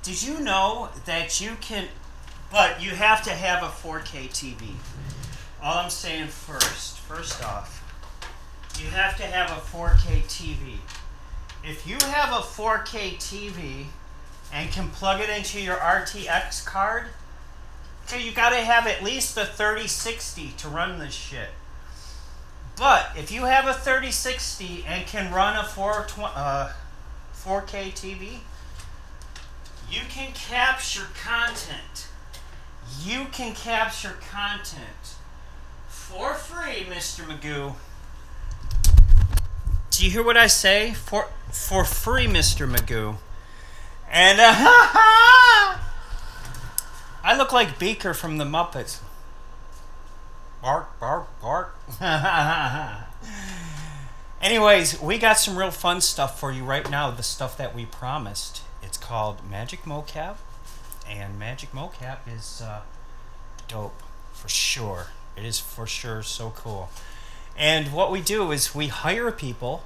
Did you know that you can, but you have to have a 4K TV. All I'm saying first off, you have to have a 4K TV. If you have a 4K TV and can plug it into your RTX card, okay, you gotta have at least a 3060 to run this shit. But if you have a 3060 and can run a 4K TV, you can capture content. You can capture content for free, Mr. Magoo. Do you hear what I say? For free, Mr. Magoo. And I look like Beaker from the Muppets. Bark, bark, bark. Anyways, we got some real fun stuff for you right now. The stuff that we promised. It's called Magic MOCAP. And Magic MOCAP is dope, for sure. It is for sure so cool. And what we do is we hire people.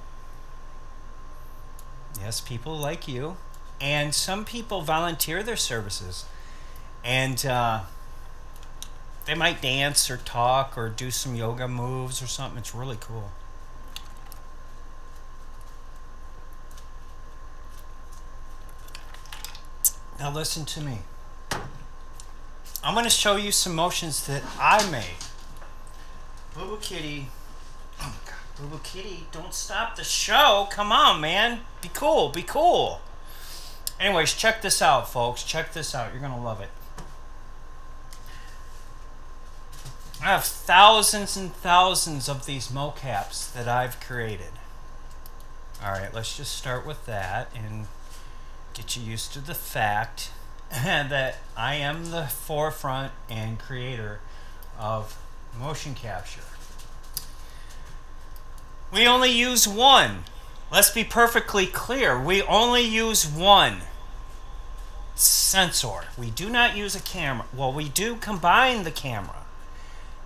Yes, people like you. And some people volunteer their services. And they might dance or talk or do some yoga moves or something. It's really cool. Now listen to me. I'm going to show you some motions that I made. Boo Boo Kitty. Oh my God. Boo Boo Kitty, don't stop the show. Come on, man. Be cool. Be cool. Anyways, check this out, folks. Check this out. You're going to love it. I have thousands and thousands of these mocaps that I've created. Alright, let's just start with that and get you used to the fact that I am the forefront and creator of motion capture. We only use one. Let's be perfectly clear. We only use one sensor. We do not use a camera. Well, we do combine the camera.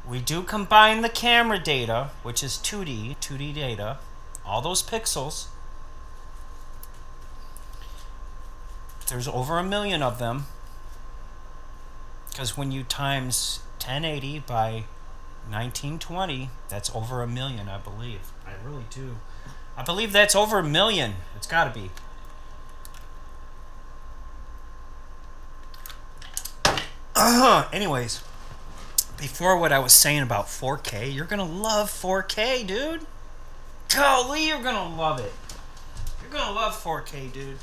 We do combine the camera data, which is 2D data, all those pixels. There's over 1 million of them. Because when you times 1080 by 1920, that's over 1 million, I believe. I really do. I believe that's over 1 million. It's got to be. Anyways, before what I was saying about 4K, you're going to love 4K, dude. Golly, you're going to love it. You're going to love 4K, dude.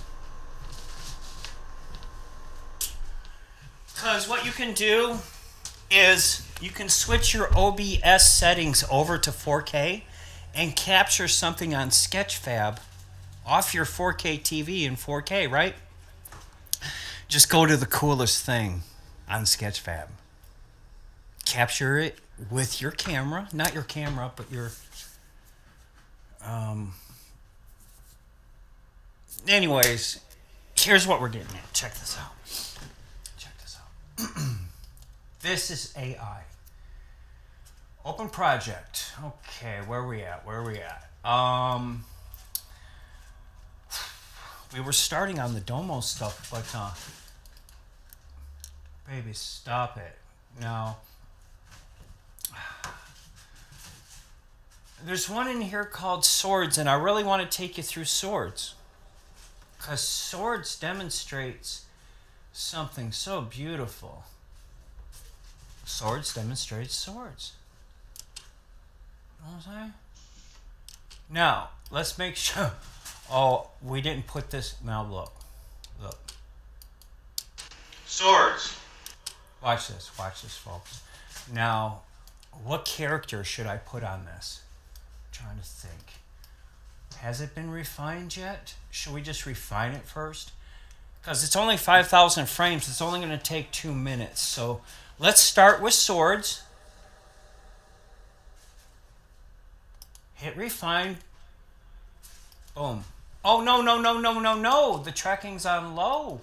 Because what you can do is you can switch your OBS settings over to 4K and capture something on Sketchfab off your 4K TV in 4K, right? Just go to the coolest thing on Sketchfab. Capture it with your camera, not your camera, but your anyways, here's what we're getting at. Check this out. This is AI. Open project. Okay, where we at? We were starting on the Domo stuff, but baby, stop it. Now, there's one in here called Swords, and I really want to take you through Swords. Because Swords demonstrates something so beautiful. Swords demonstrates swords. You know what I'm saying? Now, let's make sure. Oh, we didn't put this. Now, look. Swords. Watch this, folks. Now, what character should I put on this? I'm trying to think. Has it been refined yet? Should we just refine it first? Because it's only 5,000 frames. It's only going to take 2 minutes. So let's start with swords. Hit refine. Boom. Oh, no. The tracking's on low.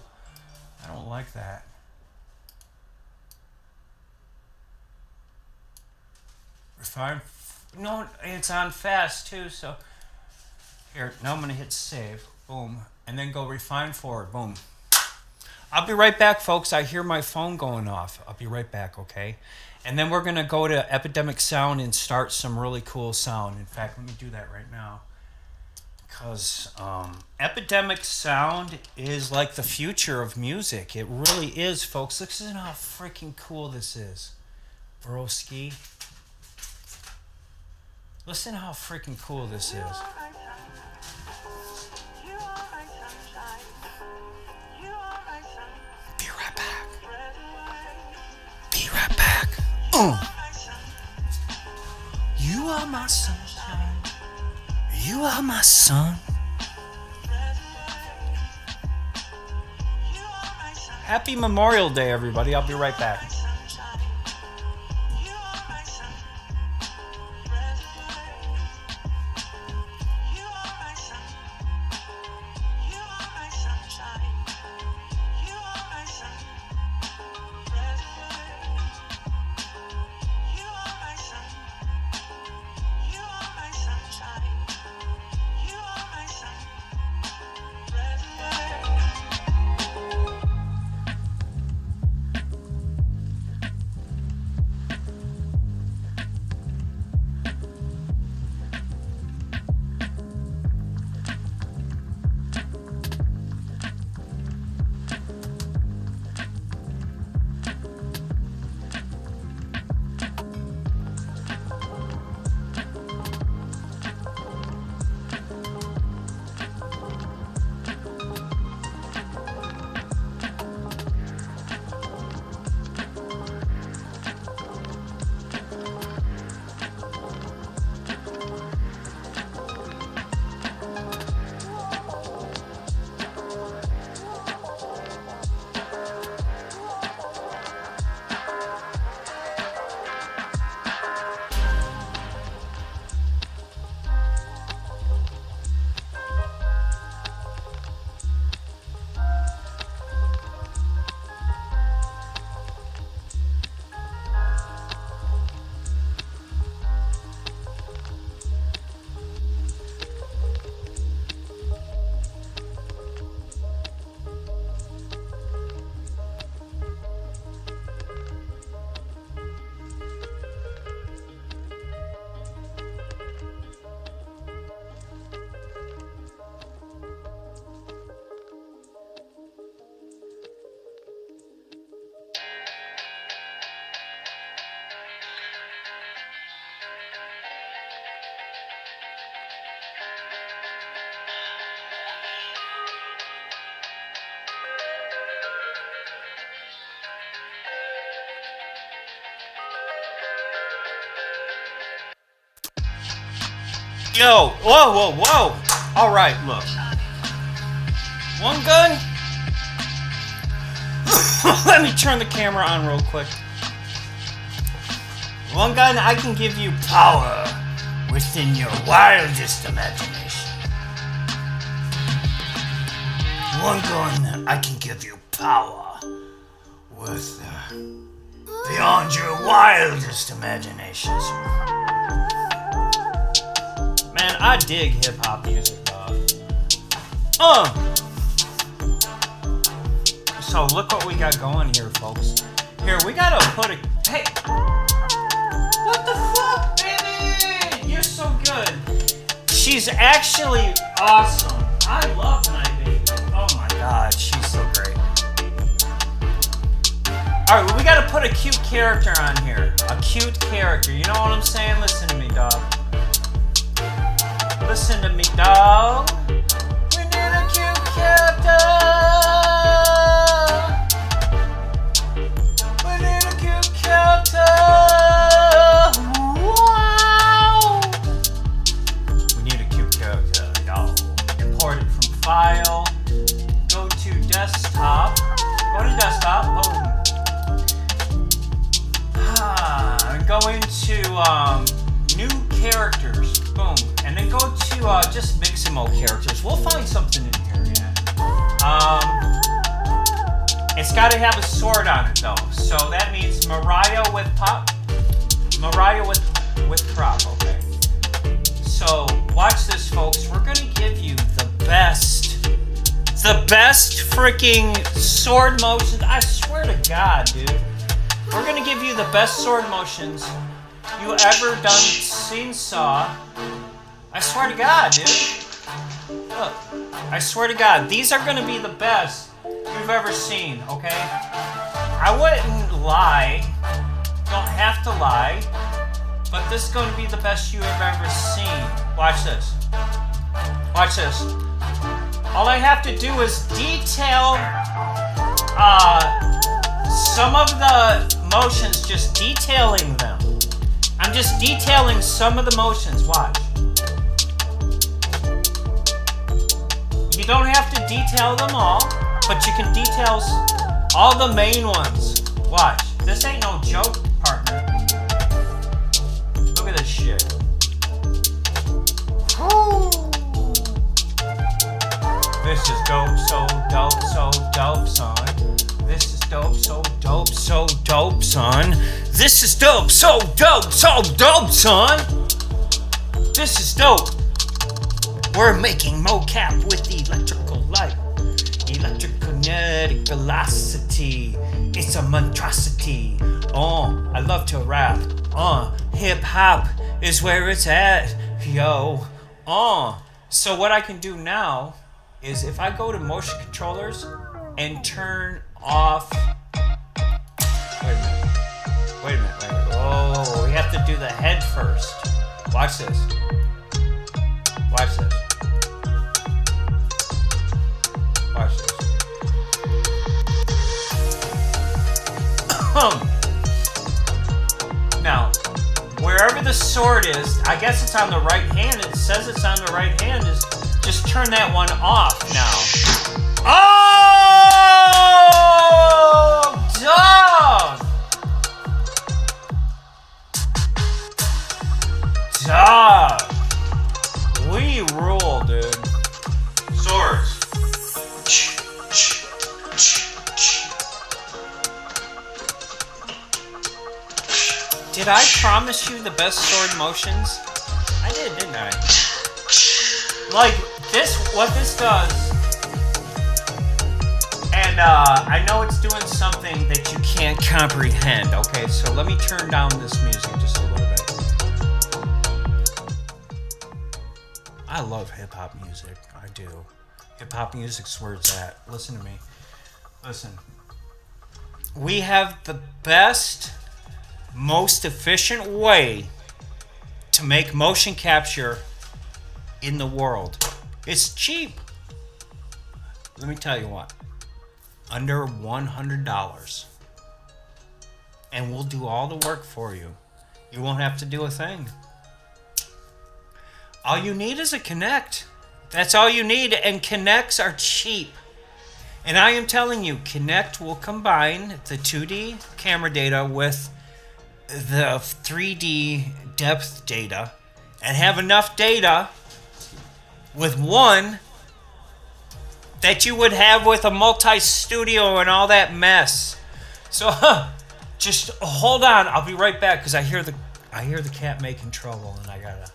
I don't like that. Refine. No, it's on fast too. So here, now I'm going to hit save. Boom. And then go refine forward. Boom. I'll be right back, folks. I hear my phone going off. I'll be right back, okay? And then we're going to go to Epidemic Sound and start some really cool sound. In fact, let me do that right now. Because Epidemic Sound is like the future of music. It really is, folks. Listen how freaking cool this is. Broski. Listen how freaking cool this is. Be right back. Be right back. You are my sunshine. You are my sun. Happy Memorial Day, everybody. I'll be right back. Yo, whoa. All right, look. One gun. Let me turn the camera on real quick. One gun, I can give you power within your wildest imagination. One gun, I can give you power with beyond your wildest imaginations. Man, I dig hip-hop music, dog. So look what we got going here, folks. Here, we gotta put a... Hey! What the fuck, baby? You're so good. She's actually awesome. I love my baby. Oh my god, she's so great. Alright, well, we gotta put a cute character on here. A cute character. You know what I'm saying? Listen to me, dog. Listen to me, dog. We need a cute character. We need a cute character. Wow. We need a cute character, dog. Import it from file. Go to desktop. Go to desktop. Boom. Go into new characters. Boom. And then go to just Mixamo characters. We'll find something in here, yeah. It's got to have a sword on it, though. So that means Mariah with pop. Mariah with crop, okay. So watch this, folks. We're going to give you the best the best freaking sword motions. I swear to God, dude. We're gonna give you the best sword motions you ever done, seen, saw. I swear to God, dude. Look, I swear to God, these are gonna be the best you've ever seen, okay? I wouldn't lie. Don't have to lie. But this is gonna be the best you have ever seen. Watch this. Watch this. All I have to do is detail some of the motions, just detailing them. I'm just detailing some of the motions. Watch. You don't have to detail them all, but you can detail all the main ones. Watch. This ain't no joke, partner. Look at this shit. Woo. This is dope, so dope, son. This is dope, so dope, son. This is dope, so dope, son. This is dope. We're making mocap with electrical light. Electrokinetic velocity. It's a monstrosity. I love to rap. Hip hop is where it's at. Yo. So what I can do now is if I go to motion controllers and turn off. Wait a minute. Oh, we have to do the head first. Watch this. Watch this. Watch this. Now, wherever the sword is, I guess it's on the right hand. It says it's on the right hand. Just turn that one off now. Oh, dog. We rule, dude. Swords. Did I promise you the best sword motions? I did, didn't I? Like, what this does, and I know it's doing something that you can't comprehend, okay? So let me turn down this music just a little bit. I love hip-hop music, I do. Hip-hop music's where it's at. Listen to me. Listen. We have the best, most efficient way to make motion capture in the world. It's cheap. Let me tell you what. Under $100. And we'll do all the work for you. You won't have to do a thing. All you need is a Kinect. That's all you need, and Kinects are cheap. And I am telling you, Kinect will combine the 2D camera data with the 3D depth data and have enough data with one that you would have with a multi-studio and all that mess. So just hold on, I'll be right back because I hear the cat making trouble and I gotta.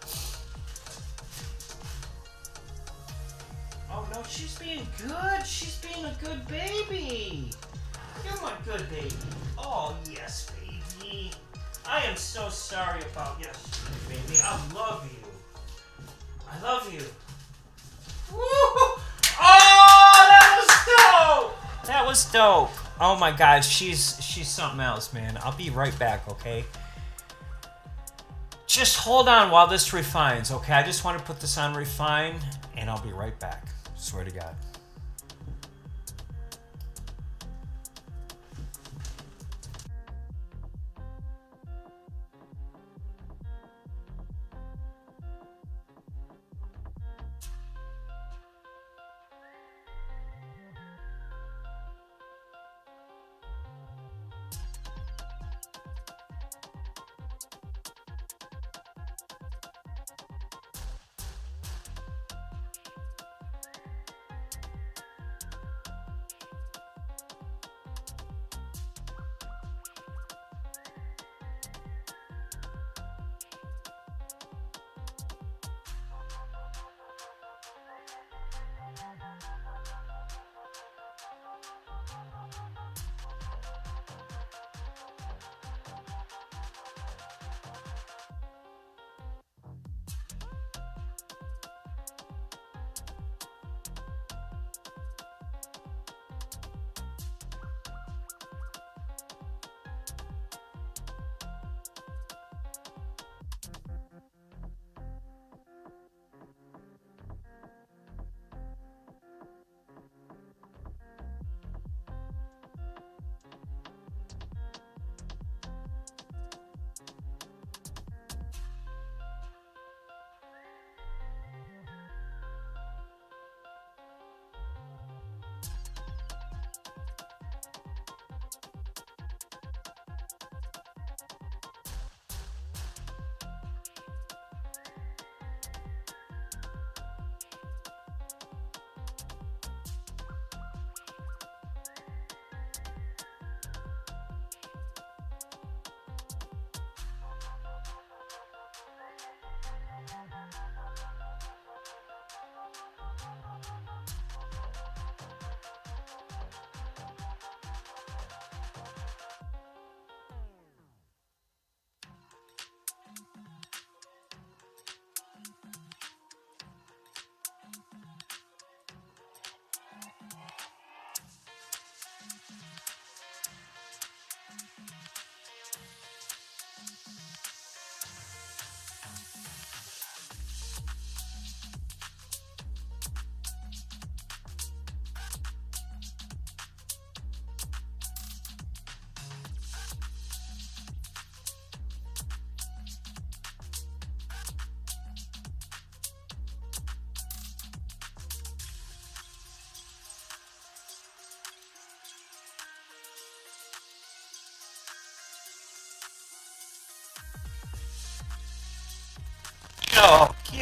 Oh no, she's being good. She's being a good baby. You're my good baby. Oh yes, baby. I am so sorry about yesterday, baby. I love you. I love you. Woo! Oh, that was dope! That was dope. Oh my gosh, she's something else, man. I'll be right back, okay? Just hold on while this refines, okay? I just want to put this on refine, and I'll be right back. Swear to God.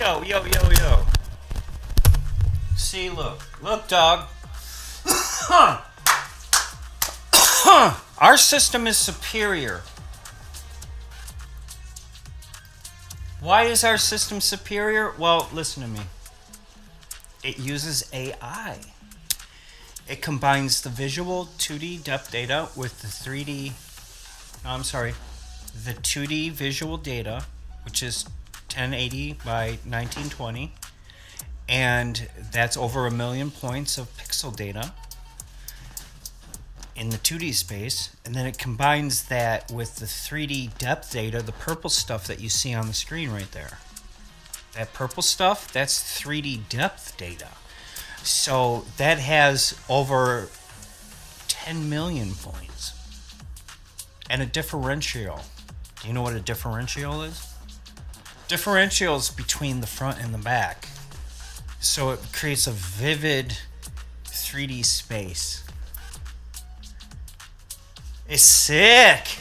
Yo, yo, yo, yo. See, look. Look, dog. Our system is superior. Why is our system superior? Well, listen to me. It uses AI. It combines the visual 2D depth data with the 3D, the 2D visual data, which is 1080 by 1920, and that's over 1 million points of pixel data in the 2D space, and then it combines that with the 3D depth data, the purple stuff that you see on the screen right there. That purple stuff, that's 3D depth data. So that has over 10 million points. And a differential. Do you know what a differential is? Differential is between the front and the back. So it creates a vivid 3D space. It's sick.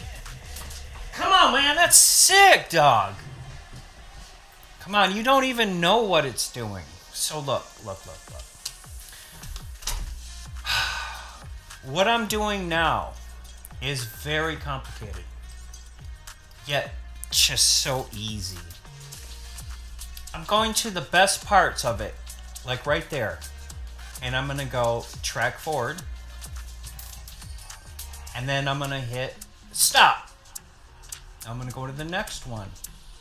Come on, man, that's sick, dog. Come on, you don't even know what it's doing. So look. What I'm doing now is very complicated, yet just so easy. I'm going to the best parts of it, like right there, and I'm gonna go track forward, and then I'm gonna hit stop. I'm gonna go to the next one.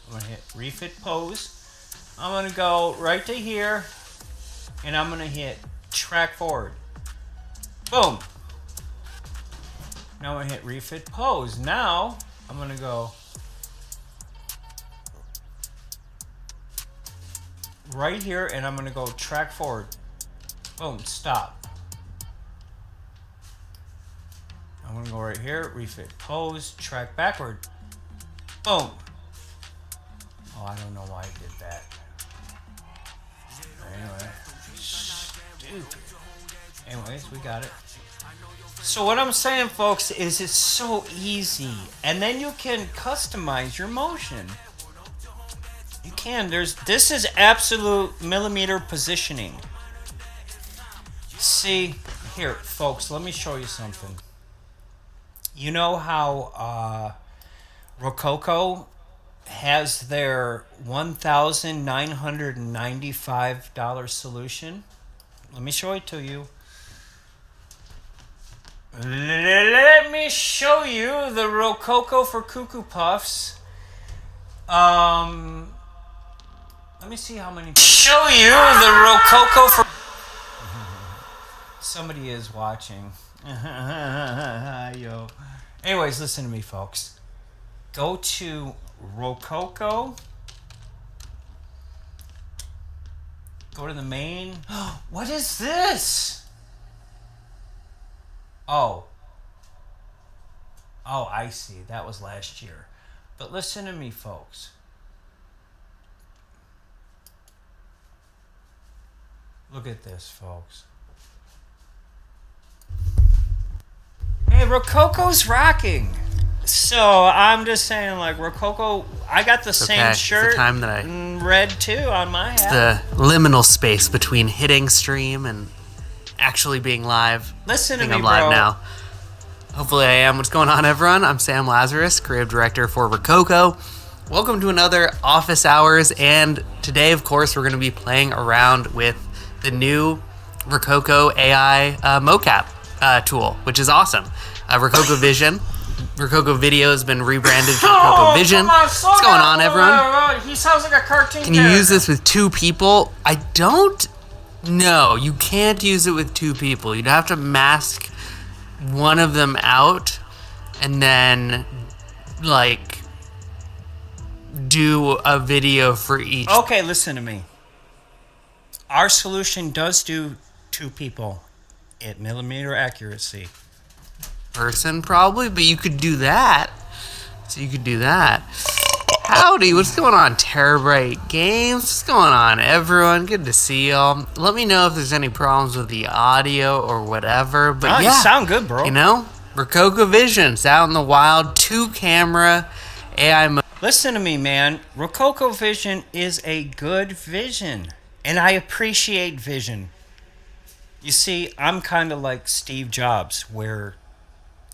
I'm gonna hit refit pose. I'm gonna go right to here, and I'm gonna hit track forward. Boom. Now I'm gonna hit refit pose. Now I'm gonna go right here, and I'm gonna go track forward. Boom, stop. I'm gonna go right here, refit pose, track backward. Boom. Oh, I don't know why I did that. Anyway. Stupid. Anyways, we got it. So what I'm saying, folks, is it's so easy. And then you can customize your motion. You can. This is absolute millimeter positioning. See, here, folks, let me show you something. You know how Rococo has their $1,995 solution? Let me show it to you. Let me show you the Rococo for Cuckoo Puffs. Let me see how many. Show you the Rococo for. Somebody is watching. Yo. Anyways, listen to me, folks. Go to Rococo. Go to the main. What is this? Oh, I see. That was last year. But listen to me, folks. Look at this, folks. Hey, Rococo's rocking. So I'm just saying, like, Rococo, I got the same shirt, it's the time that red too, on my hat. The liminal space between hitting stream and actually being live. Listen to me, I'm bro. live now. Hopefully I am. What's going on, everyone? I'm Sam Lazarus, creative director for Rococo. Welcome to another office hours, and today, of course, we're going to be playing around with the new Rococo AI MOCAP tool, which is awesome. Rococo Vision. Rococo Video has been rebranded to Rococo Vision. What's going on, everyone? He sounds like a cartoon. Can you use this with two people? I don't know. You can't use it with two people. You'd have to mask one of them out and then, like, do a video for each. Okay, listen to me. Our solution does do two people at millimeter accuracy. Person, probably, but you could do that. So you could do that. Howdy, what's going on, Terabyte Games? What's going on, everyone? Good to see y'all. Let me know if there's any problems with the audio or whatever. But you sound good, bro. You know, Rococo Vision's out in the wild. 2-camera AI mode. Listen to me, man. Rococo Vision is a good vision. And I appreciate vision. You see, I'm kind of like Steve Jobs, where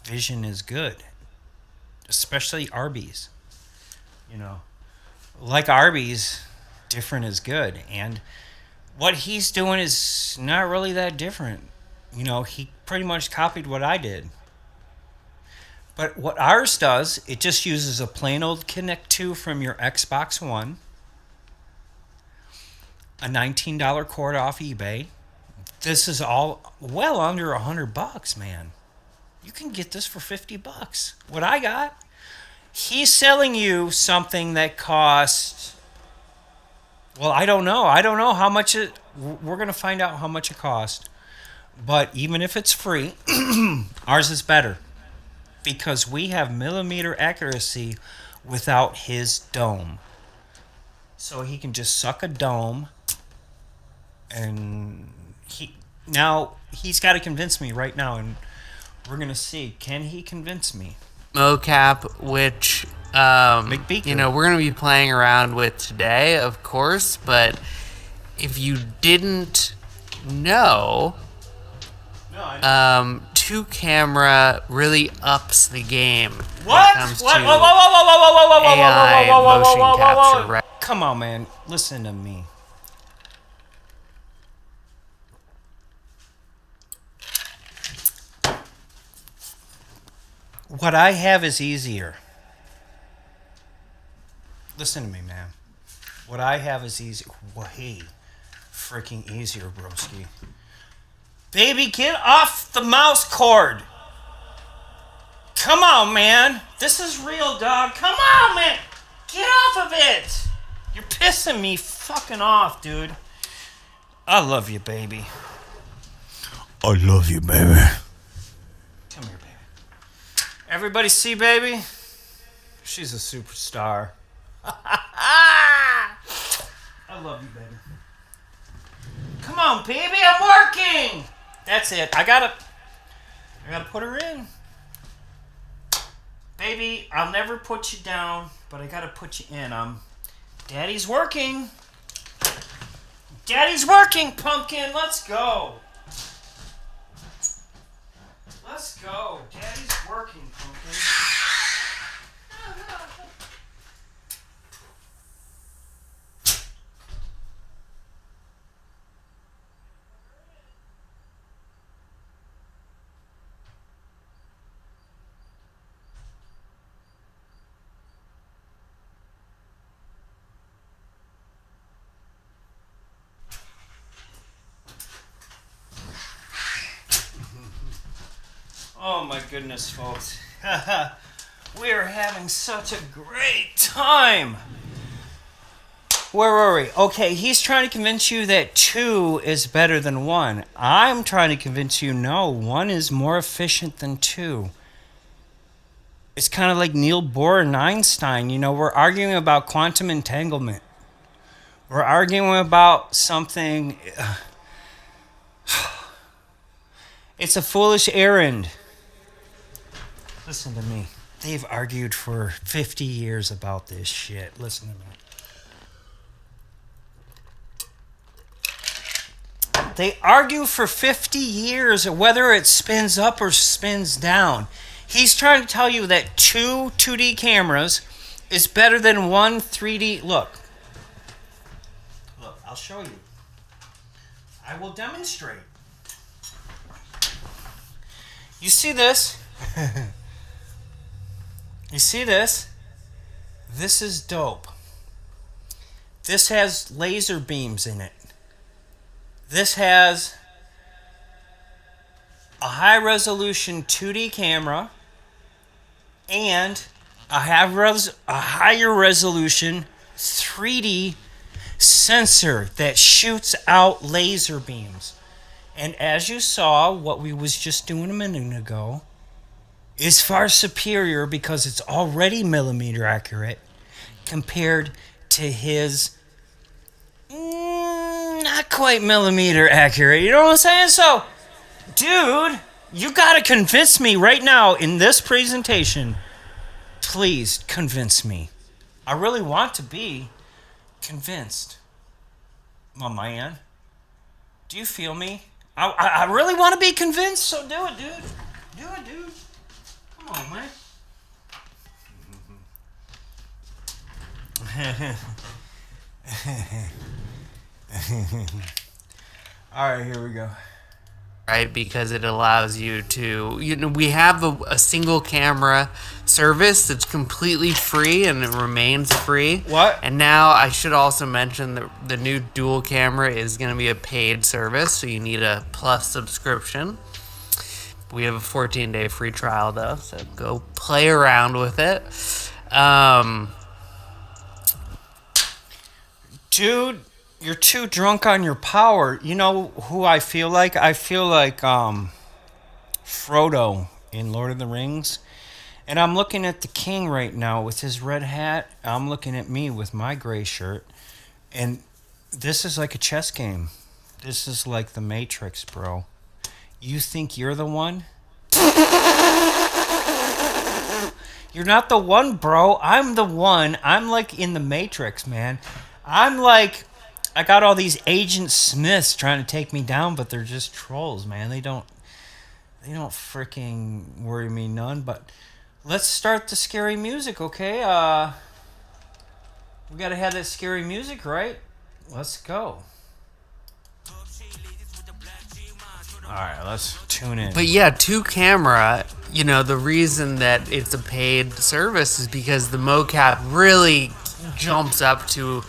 vision is good. Especially Arby's. You know, like Arby's, different is good. And what he's doing is not really that different. You know, he pretty much copied what I did. But what ours does, it just uses a plain old Connect 2 from your Xbox One, a $19 cord off eBay. This is all well under $100, man. You can get this for $50. What I got, he's selling you something that costs, well, I don't know. I don't know how much it, we're going to find out how much it costs. But even if it's free, ours is better. Because we have millimeter accuracy without his dome. So he can just suck a dome, and he's got to convince me right now, and we're gonna see, can he convince me? MOCAP, which we're gonna be playing around with today, of course, but if you didn't know, two camera really ups the game. What? When it comes What? to Whoa, AI and motion capture. Right? Come on, man. Listen to me. What I have is easier. Listen to me, man. What I have is easy. Way freaking easier, broski. Baby, get off the mouse cord. Come on, man. This is real, dog. Come on, man. Get off of it. You're pissing me fucking off, dude. I love you, baby. I love you, baby. Come here, baby. Everybody see, baby? She's a superstar. I love you, baby. Come on, baby. I'm working. That's it. I gotta put her in. Baby, I'll never put you down, but I gotta put you in. Daddy's working. Daddy's working, pumpkin. Let's go. Let's go. Daddy's working, pumpkin. Oh my goodness, folks. We are having such a great time. Where were we? Okay, he's trying to convince you that 2 is better than 1. I'm trying to convince you, no, 1 is more efficient than 2. It's kind of like Niels Bohr and Einstein. You know, we're arguing about quantum entanglement. We're arguing about something. It's a foolish errand. Listen to me. They've argued for 50 years about this shit. Listen to me. They argue for 50 years whether it spins up or spins down. He's trying to tell you that 2 2D cameras is better than 1 3D. Look, I'll show you. I will demonstrate. You see this? You see this? This is dope. This has laser beams in it. This has a high-resolution 2D camera and a higher-resolution 3D sensor that shoots out laser beams. And as you saw, what we was just doing a minute ago is far superior because it's already millimeter accurate compared to his not quite millimeter accurate. You know what I'm saying? So, dude, you gotta convince me right now in this presentation. Please convince me. I really want to be convinced. My man. Do you feel me? I really want to be convinced, so do it, dude. Do it, dude. Come on, man. All right, here we go. Right, because it allows you to, we have a single camera service that's completely free and it remains free. What? And now I should also mention that the new dual camera is going to be a paid service, so you need a plus subscription. We have a 14-day free trial though, so go play around with it. Dude, you're too drunk on your power. You know who I feel like? I feel like Frodo in Lord of the Rings. And I'm looking at the king right now with his red hat. I'm looking at me with my gray shirt. And this is like a chess game. This is like the Matrix, bro. You think you're the one? You're not the one, bro. I'm the one. I'm like in the Matrix, man. I'm like... I got all these Agent Smiths trying to take me down, but they're just trolls, man. They don't freaking worry me none. But let's start the scary music, okay? We gotta have that scary music, right? Let's go. All right, let's tune in. But yeah, two camera, the reason that it's a paid service is because the MOCAP really jumps up to...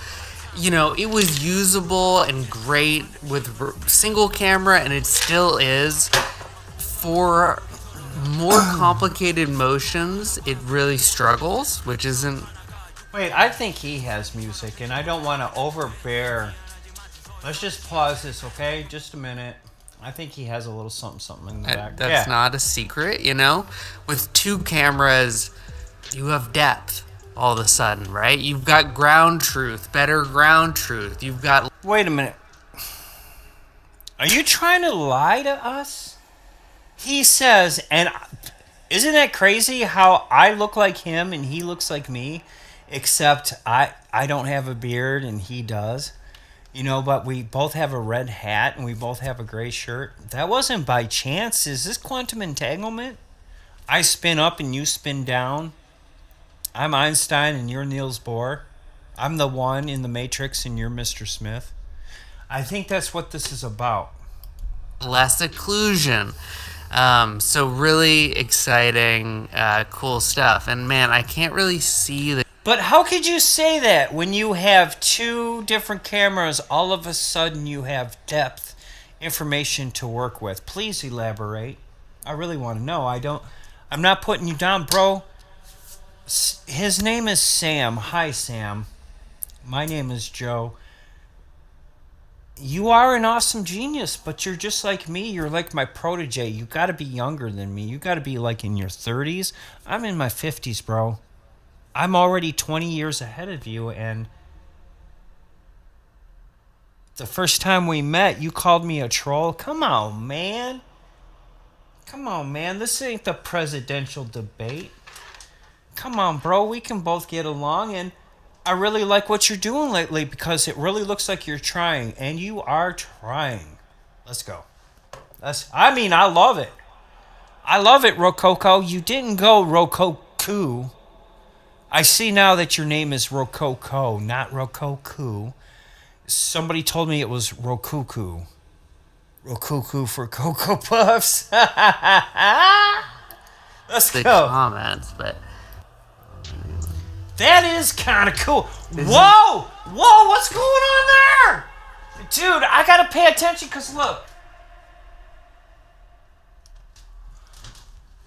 it was usable and great with single camera, and it still is. For more complicated motions, it really struggles, which isn't... Wait, I think he has music, and I don't want to overbear. Let's just pause this, okay? Just a minute. I think he has a little something in the back. That's not a secret, With two cameras, you have depth. All of a sudden, right? You've got ground truth, better ground truth. You've got... Wait a minute. Are you trying to lie to us? He says, and isn't that crazy how I look like him and he looks like me, except I don't have a beard and he does. But we both have a red hat and we both have a gray shirt. That wasn't by chance. Is this quantum entanglement? I spin up and you spin down. I'm Einstein and you're Niels Bohr. I'm the one in the Matrix and you're Mr. Smith. I think that's what this is about. Less occlusion. So really exciting, cool stuff. And man, I can't really see the... But how could you say that when you have two different cameras, all of a sudden you have depth information to work with? Please elaborate. I really want to know. I'm not putting you down, bro. His name is Sam. Hi, Sam. My name is Joe. You are an awesome genius, but you're just like me. You're like my protege. You got to be younger than me. You got to be like in your 30s. I'm in my 50s, bro. I'm already 20 years ahead of you, and the first time we met, you called me a troll. Come on, man. Come on, man. This ain't the presidential debate. Come on, bro. We can both get along, and I really like what you're doing lately because it really looks like you're trying, and you are trying. Let's go. I love it. I love it, Rococo. You didn't go Rococo. I see now that your name is Rococo, not Rococo. Somebody told me it was Rokuku. Rokuku for Cocoa Puffs. Let's the go. comments, but... That is kind of cool. Whoa! Whoa, what's going on there? Dude, I got to pay attention because look.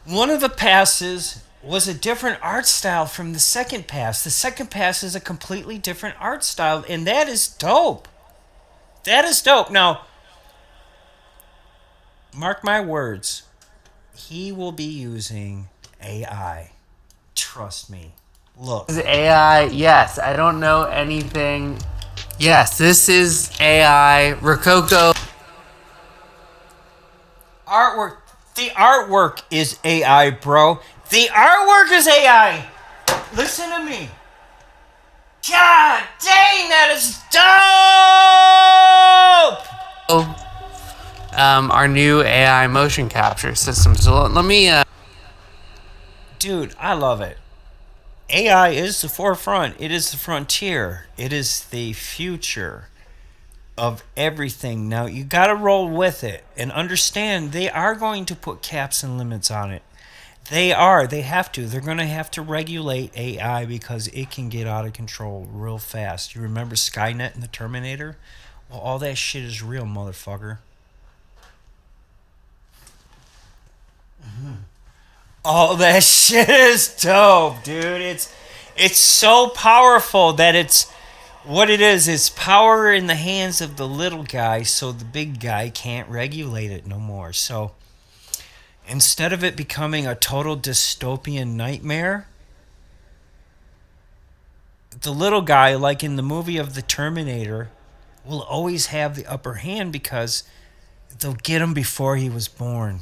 One of the passes was a different art style from the second pass. The second pass is a completely different art style, and that is dope. That is dope. Now, mark my words. He will be using AI. Trust me. Look. This is AI, yes. I don't know anything. Yes, this is AI. Rococo. Artwork. The artwork is AI, bro. The artwork is AI. Listen to me. God dang, that is dope! Our new AI motion capture system. So let me. Dude, I love it. AI is the forefront. It is the frontier. It is the future of everything. Now, you got to roll with it and understand they are going to put caps and limits on it. They are. They have to. They're going to have to regulate AI because it can get out of control real fast. You remember Skynet and the Terminator? Well, all that shit is real, motherfucker. All that shit is dope, dude. It's so powerful that it's what it is. It's power in the hands of the little guy, so the big guy can't regulate it no more. So instead of it becoming a total dystopian nightmare, the little guy, like in the movie of the Terminator, will always have the upper hand because they'll get him before he was born.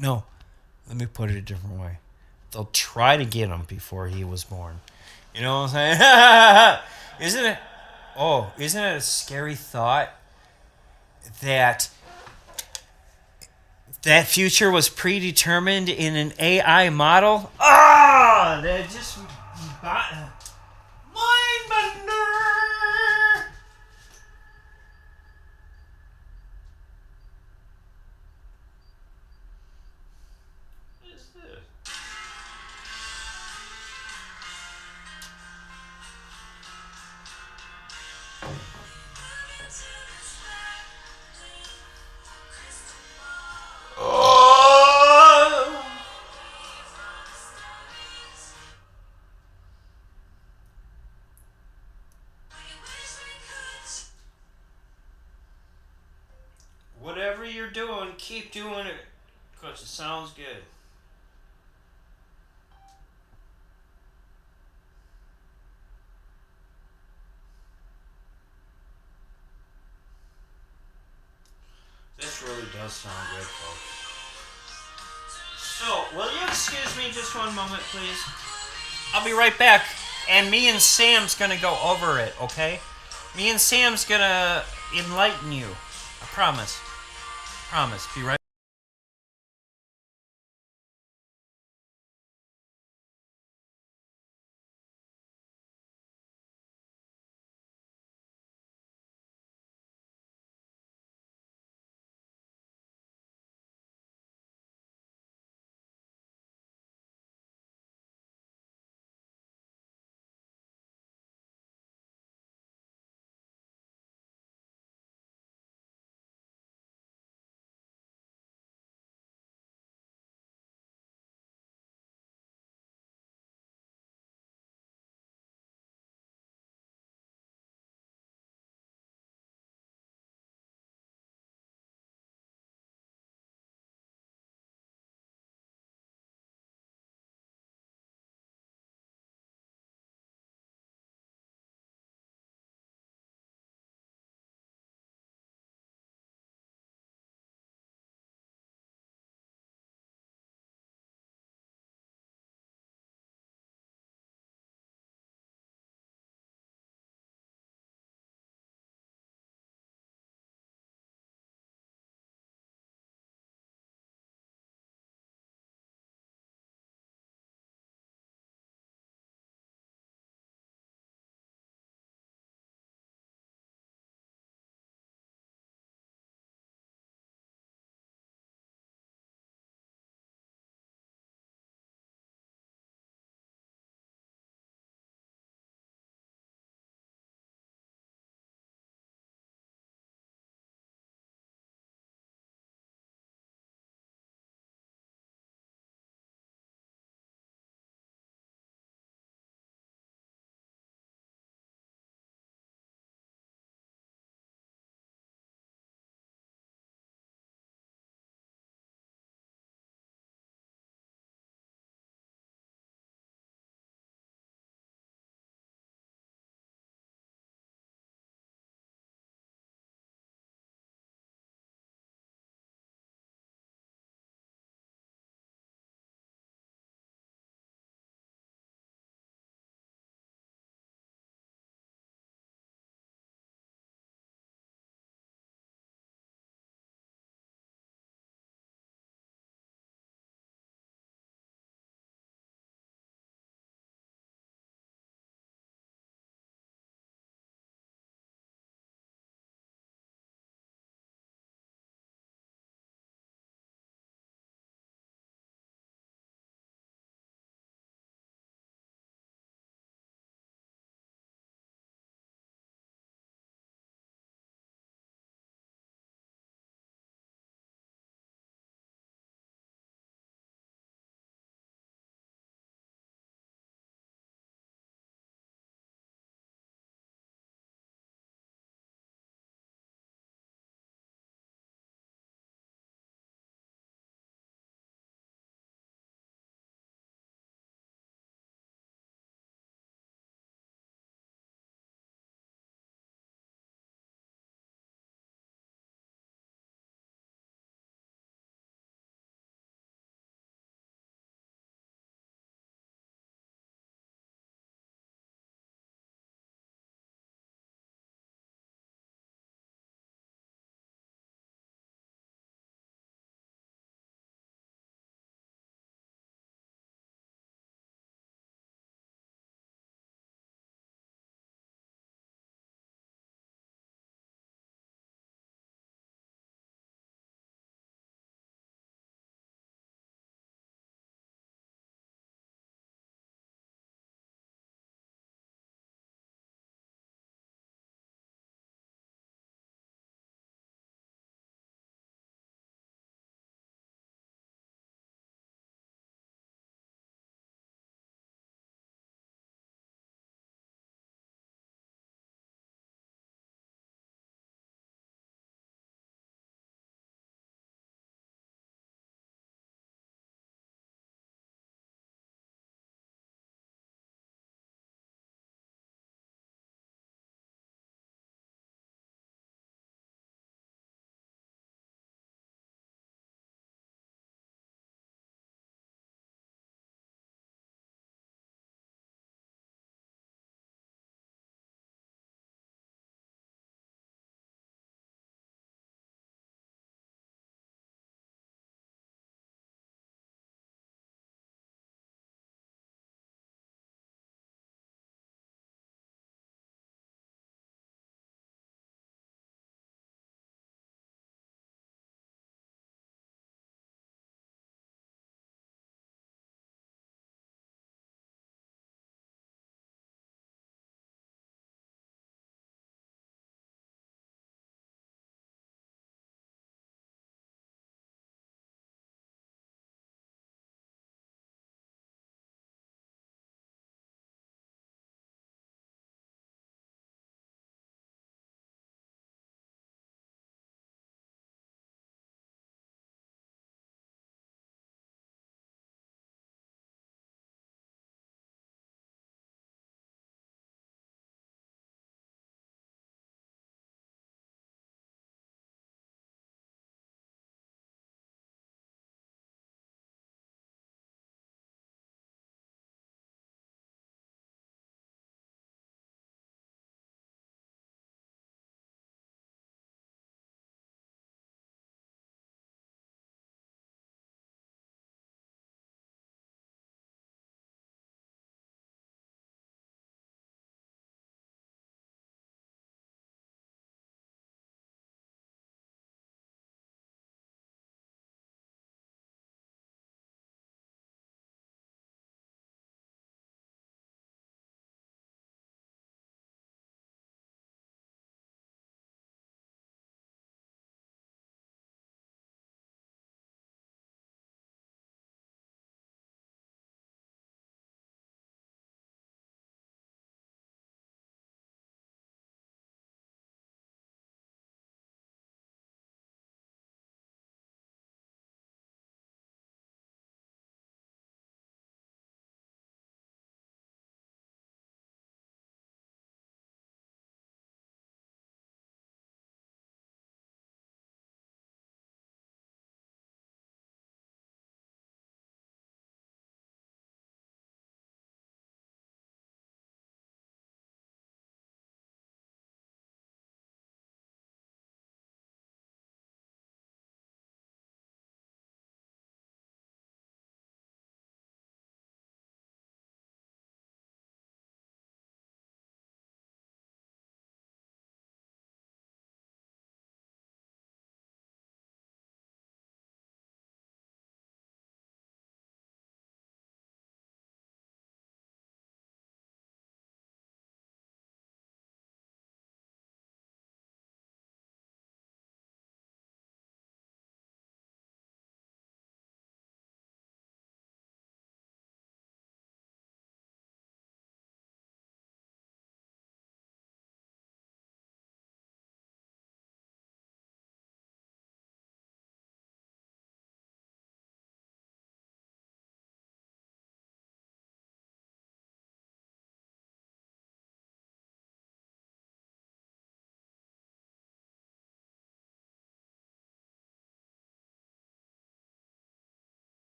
No, let me put it a different way. They'll try to get him before he was born. You know what I'm saying? Isn't it? Oh, isn't it a scary thought that that future was predetermined in an AI model? Ah, that just mind bender. What is this? Oh! Whatever you're doing, keep doing it because it sounds good. This really does sound good, folks. So, will you excuse me just one moment, please? I'll be right back. And me and Sam's gonna go over it, okay? Me and Sam's gonna enlighten you. I promise. Promise. Be right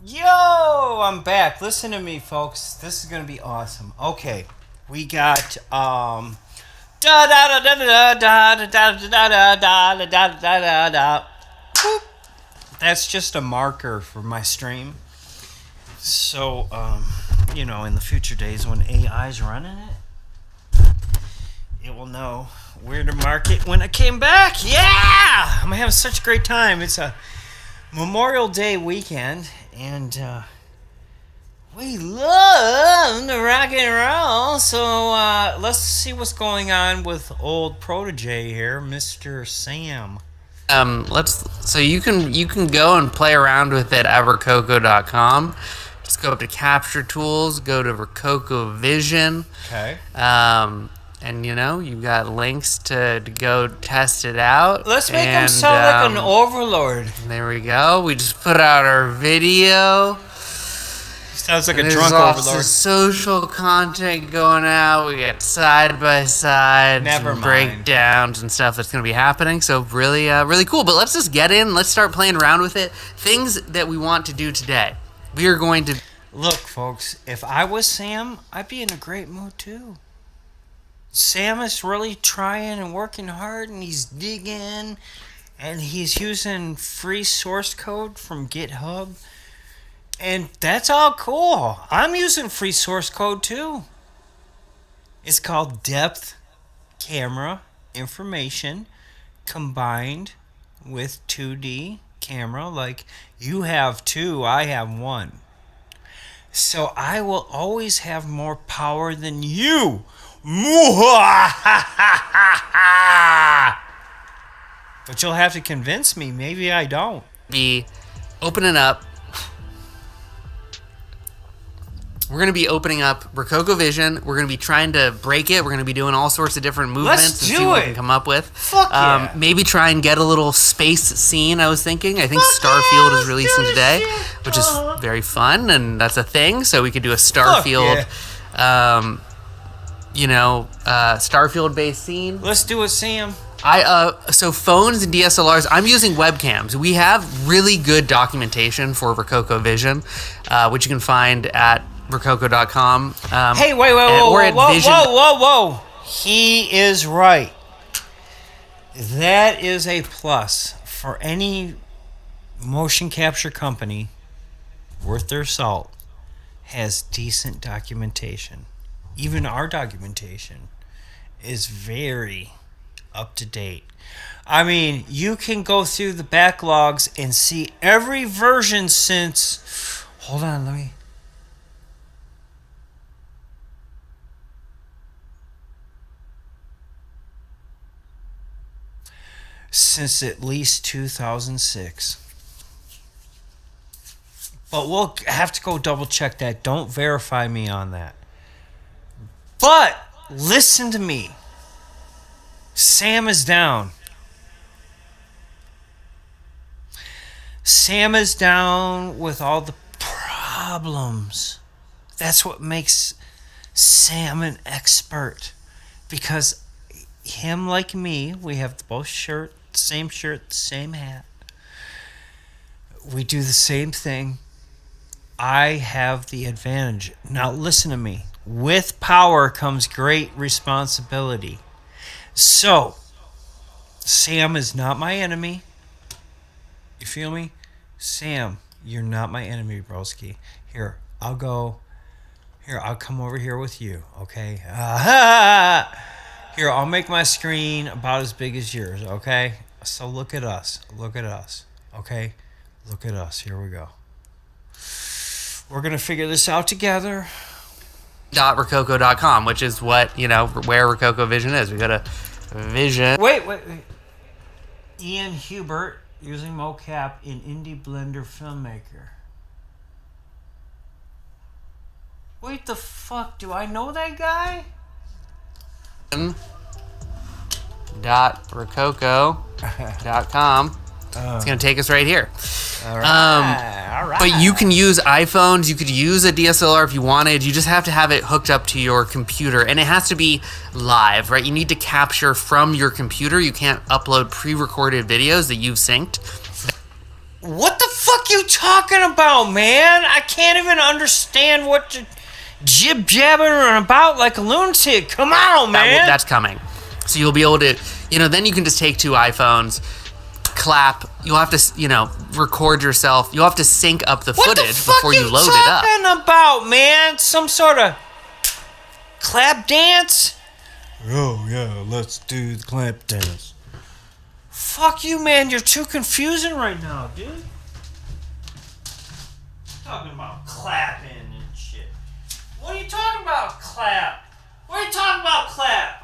Yo, I'm back. Listen to me, folks. This is gonna be awesome. Okay, we got da da da da da da da da da da da da da da. That's just a marker for my stream. So, you know, in the future days when AI's running it, it will know where to mark it when I came back. Yeah, I'm having such a great time. It's a Memorial Day weekend, and we love the rock and roll. So let's see what's going on with old protege here, Mr. Sam. So you can go and play around with it at rococo.com. Just go up to Capture Tools, go to Rococo Vision. Okay. And you know, you've got links to go test it out. Let's make him sound like an overlord. There we go. We just put out our video. Sounds like a There's drunk lots overlord. of social content going out. We got side by side breakdowns and stuff that's going to be happening. So really, really cool. But let's just get in. Let's start playing around with it. Things that we want to do today. We are going to Look, folks. If I was Sam, I'd be in a great mood too. Sam is really trying and working hard, and he's digging, and he's using free source code from GitHub. And that's all cool. I'm using free source code too. It's called depth camera information combined with 2D camera. Like you have two, I have one. So I will always have more power than you. But you'll have to convince me. Maybe I don't. be opening up. We're going to be opening up Rococo Vision. We're going to be trying to break it. We're going to be doing all sorts of different movements Let's and do see what it. we can come up with. Fuck yeah. Maybe try and get a little space scene, I was thinking. I think Starfield is releasing today, which is very fun, and that's a thing. So we could do a Starfield, Starfield-based scene. Let's do it, Sam. So phones and DSLRs, I'm using webcams. We have really good documentation for Rococo Vision, which you can find at rococo.com. Hey, whoa. He is right. That is a plus for any motion capture company worth their salt has decent documentation. Even our documentation is very up to date. I mean, you can go through the backlogs and see every version since... Hold on, let me... Since at least 2006. But we'll have to go double check that. Don't verify me on that. But listen to me. Sam is down. Sam is down with all the problems. That's what makes Sam an expert. Because him, like me, we have both same shirt, same hat. We do the same thing. I have the advantage. Now listen to me. With power comes great responsibility. So, Sam is not my enemy. You feel me? Sam, you're not my enemy, broski. Here, I'll come over here with you, okay? Here, I'll make my screen about as big as yours, okay? So look at us, okay? Look at us, here we go. We're going to figure this out together. .rococo.com, which is what, where Rococo Vision is. We got a Vision. Wait. Ian Hubert using MOCAP in Indie Blender Filmmaker. Wait, the fuck? Do I know that guy? .rococo.com. It's going to take us right here. All right. But you can use iPhones. You could use a DSLR if you wanted. You just have to have it hooked up to your computer. And it has to be live, right? You need to capture from your computer. You can't upload pre-recorded videos that you've synced. What the fuck you talking about, man? I can't even understand what you're jib-jabbing about like a lunatic. Come on, man. That's coming. So you'll be able to, then you can just take 2 iPhones, clap. You'll have to, record yourself. You'll have to sync up the footage before you load it up. What the fuck you talking about, man? Some sort of clap dance? Oh, yeah, let's do the clap dance. Fuck you, man. You're too confusing right now, dude. Talking about clapping and shit. What are you talking about, clap? What are you talking about, clap?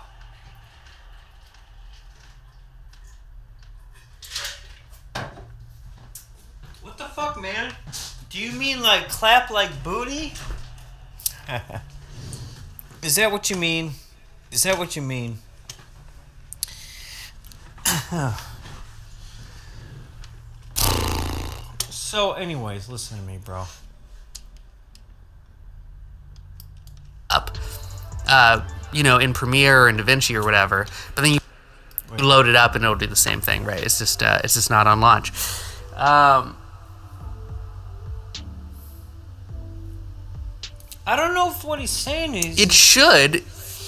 What the fuck, man? Do you mean like clap like booty? Is that what you mean? Is that what you mean? So, anyways, listen to me, bro. Up, in Premiere or in DaVinci or whatever, but then you load it up and it'll do the same thing, right? It's just not on launch. I don't know if what he's saying is... It should.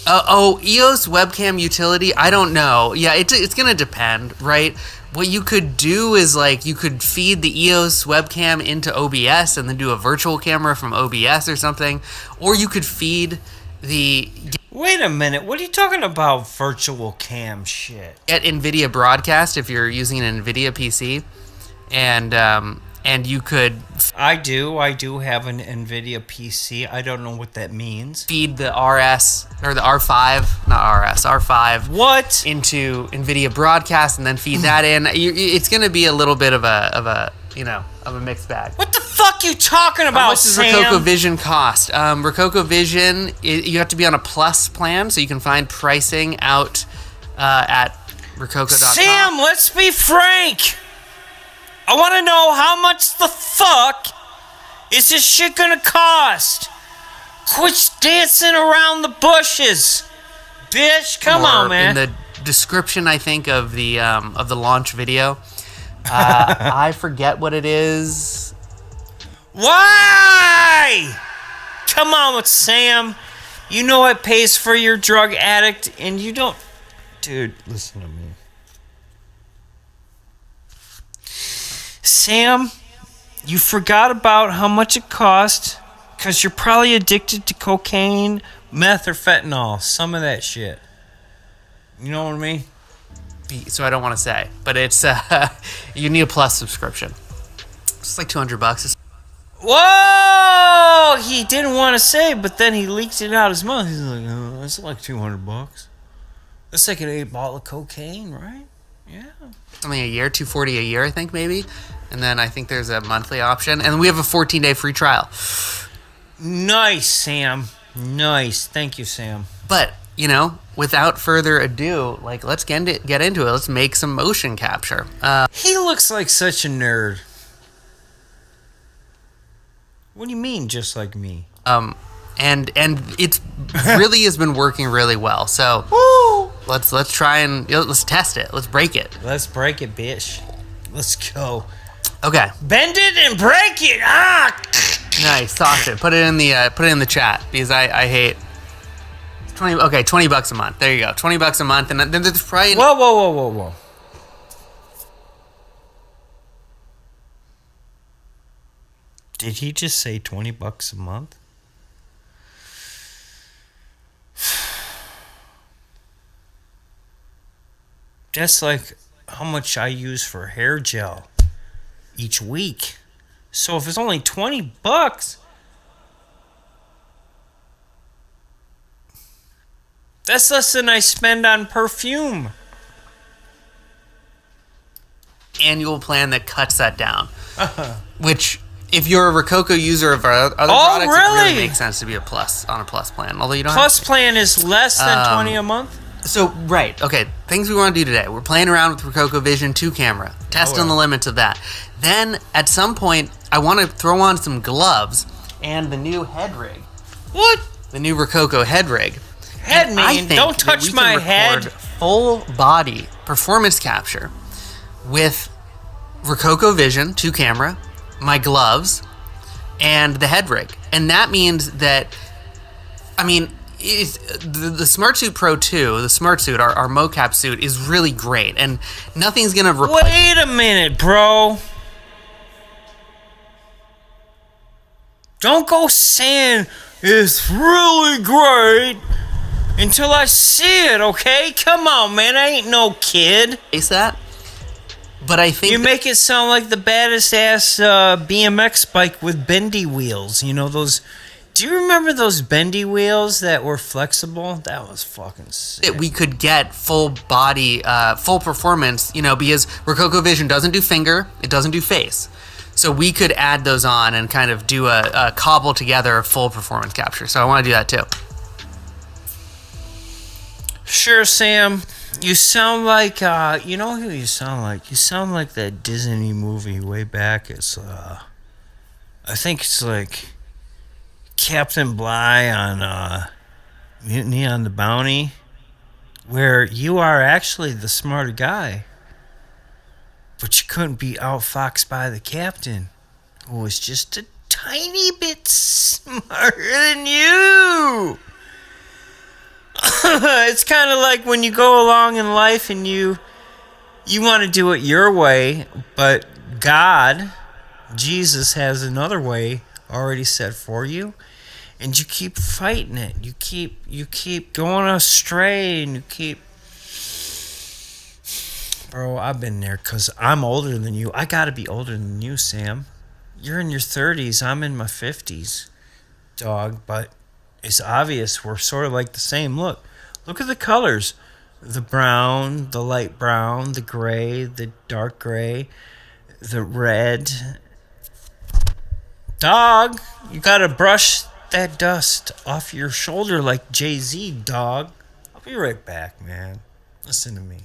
EOS webcam utility? I don't know. Yeah, it's going to depend, right? What you could do is, you could feed the EOS webcam into OBS and then do a virtual camera from OBS or something. Or you could feed the... Wait a minute. What are you talking about, virtual cam shit? Get NVIDIA Broadcast if you're using an NVIDIA PC. And you could... I do have an NVIDIA PC. I don't know what that means. Feed the RS, or the R5, not RS, R5. What? Into NVIDIA Broadcast and then feed that in. It's going to be a little bit of a mixed bag. What the fuck you talking about, How much does Sam? Rococo Vision cost? Rococo Vision, you have to be on a Plus plan, so you can find pricing out at Rococo.com. Sam, let's be frank. I want to know how much the fuck is this shit gonna cost? Quit dancing around the bushes, bitch. Come on, man. In the description, I think, of the launch video, I forget what it is. Why? Come on with Sam. You know it pays for your drug addict, and you don't. Dude, listen to me. Sam, you forgot about how much it cost because you're probably addicted to cocaine, meth, or fentanyl. Some of that shit. You know what I mean? So I don't want to say, but it's you need a Plus subscription. It's like $200. Whoa! He didn't want to say, but then he leaked it out his mouth. He's like, "Oh, it's like $200. That's like an 8-ball of cocaine, right?" Yeah. Something a year, $240 a year, I think, maybe. And then I think there's a monthly option. And we have a 14-day free trial. Nice, Sam. Nice. Thank you, Sam. But, without further ado, let's get into it. Let's make some motion capture. He looks like such a nerd. What do you mean, just like me? And it really has been working really well. So Woo! let's try and let's test it. Let's break it. Let's break it, bitch. Let's go. Okay. Bend it and break it. Ah! Nice. Toss it. Put it in the chat because I hate. $20 a month. There you go. $20 a month, and then there's probably Whoa. Did he just say $20 a month? That's like how much I use for hair gel each week. So if it's only $20, that's less than I spend on perfume. Annual plan that cuts that down. Which, if you're a Rococo user of our other products, it really makes sense to be on a plus plan. Although you don't Plus plan is less than $20 a month? So, right. Okay. Things we want to do today. We're playing around with Rococo Vision 2 camera. Testing the limits of that. Then, at some point, I want to throw on some gloves and the new head rig. What? The new Rococo head rig. Head man, don't touch my head. Full body performance capture with Rococo Vision 2 camera, my gloves, and the head rig. And that means that, I mean, the Smart Suit Pro 2, the Smart Suit, our MOCAP suit, is really great. And nothing's going to replace... Wait a minute, bro. Don't go saying it's really great until I see it, okay? Come on, man. I ain't no kid. that. But I think... You make it sound like the baddest ass BMX bike with bendy wheels. You know, those... Do you remember those bendy wheels that were flexible? That was fucking sick. that we could get full body, full performance, you know, because Rococo Vision doesn't do finger, it doesn't do face. So we could add those on and kind of do a cobble together a full performance capture. So I want to do that too. Sure, Sam. You sound like, you know who you sound like? You sound like that Disney movie way back. It's, I think it's like Captain Bligh on Mutiny on the Bounty, where you are actually the smarter guy, but you couldn't be outfoxed by the captain, who was just a tiny bit smarter than you. It's kind of like when you go along in life and you want to do it your way, but God, Jesus, has another way already set for you, and you keep fighting it. You keep going astray, and you keep... Bro, I've been there because I'm older than you. I gotta be older than you, Sam. You're in your 30s. I'm in my 50s, dog. But it's obvious we're sort of like the same. Look at the colors. The brown, the light brown, the gray, the dark gray, the red. Dog, you gotta brush that dust off your shoulder like Jay-Z, dog. I'll be right back, man. Listen to me.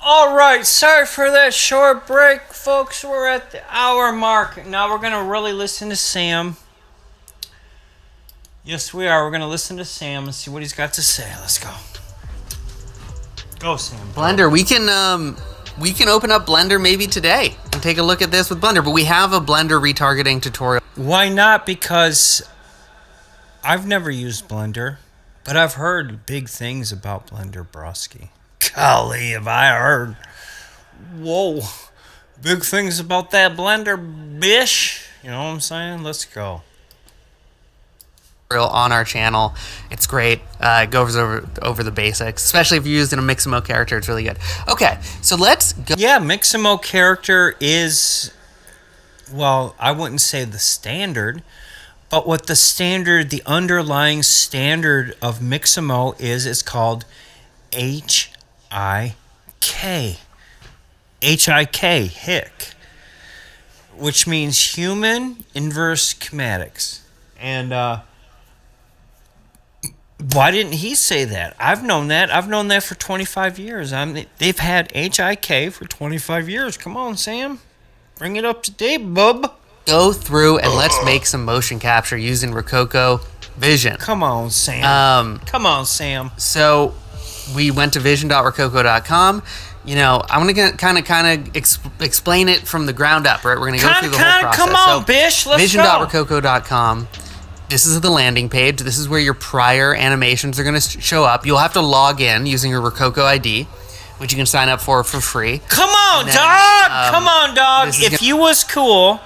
All right, sorry for that short break, folks. We're at the hour mark. Now we're going to really listen to Sam. Yes, we are. We're going to listen to Sam and see what he's got to say. Let's go. Go, Sam. Blender, we can open up Blender maybe today and take a look at this with Blender, but we have a Blender retargeting tutorial. Why not? Because I've never used Blender, but I've heard big things about Blender, broski. Golly, have I heard. Whoa. Big things about that Blender, bish. You know what I'm saying? Let's go. On our channel. It's great. It goes over the basics, especially if you're using a Mixamo character. It's really good. Okay, so let's go. Yeah, Mixamo character is, well, I wouldn't say the standard, but what the standard, the underlying standard of Mixamo is, it's called HIK. HIK, which means Human Inverse Kinematics. And why didn't he say that? I've known that. I've known that for 25 years. They've had HIK for 25 years. Come on, Sam. Bring it up to date, bub. Go through and let's make some motion capture using Rococo Vision. Come on, Sam. Come on, Sam. So we went to vision.rococo.com. You know, I'm going to kind of explain it from the ground up, right? We're going to go through the whole process. Come on, bish. Let's vision.rococo.com. This is the landing page. This is where your prior animations are going to show up. You'll have to log in using your Rococo ID, which you can sign up for free. Come on, dog. Come on, dog. If you was cool,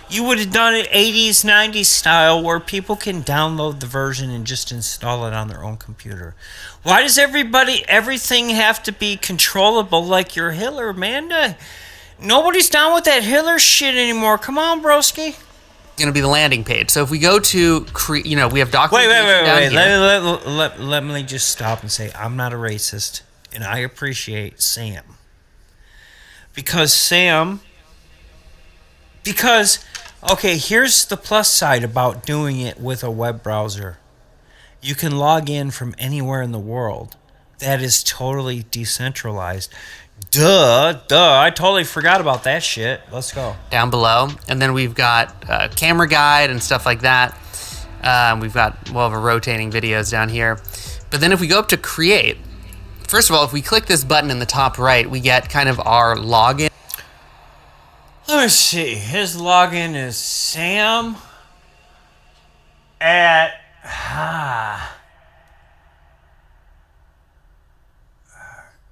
you would have done it 80s, 90s style where people can download the version and just install it on their own computer. Why does everything have to be controllable like your Hitler, man? Nobody's down with that Hitler shit anymore. Come on, broski. Going to be the landing page. So if we go to, we have documentation Wait. down here. Let me just stop and say I'm not a racist, and I appreciate Sam. Okay, here's the plus side about doing it with a web browser. You can log in from anywhere in the world. That is totally decentralized. Duh, I totally forgot about that shit. Let's go. Down below. And then we've got camera guide and stuff like that. We'll have a rotating videos down here. But then if we go up to create, first of all, if we click this button in the top right, we get kind of our login. Let me see. His login is Sam at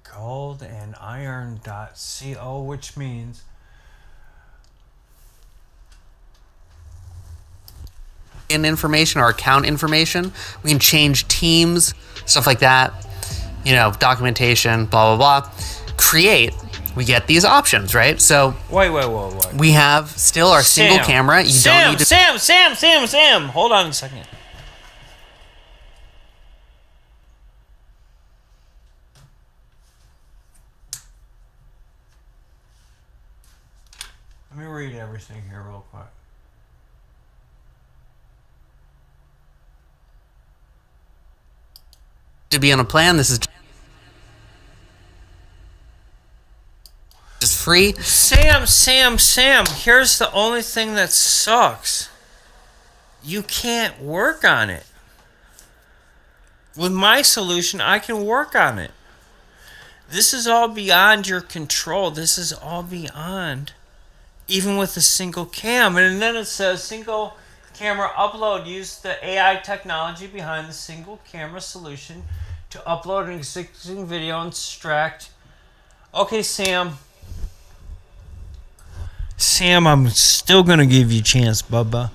goldandiron.co, which means information, our account information. We can change teams, stuff like that. You know, documentation, blah, blah, blah. Create. We get these options, right? So wait. We have still our single camera. Sam. Hold on a second. Let me read everything here real quick. To be on a plan, this is just free. Sam, here's the only thing that sucks. You can't work on it. With my solution, I can work on it. This is all beyond your control. This is all beyond. Even with a single cam. And then it says single camera upload. Use the AI technology behind the single camera solution to upload an existing video and extract. Okay, Sam, I'm still going to give you a chance, Bubba.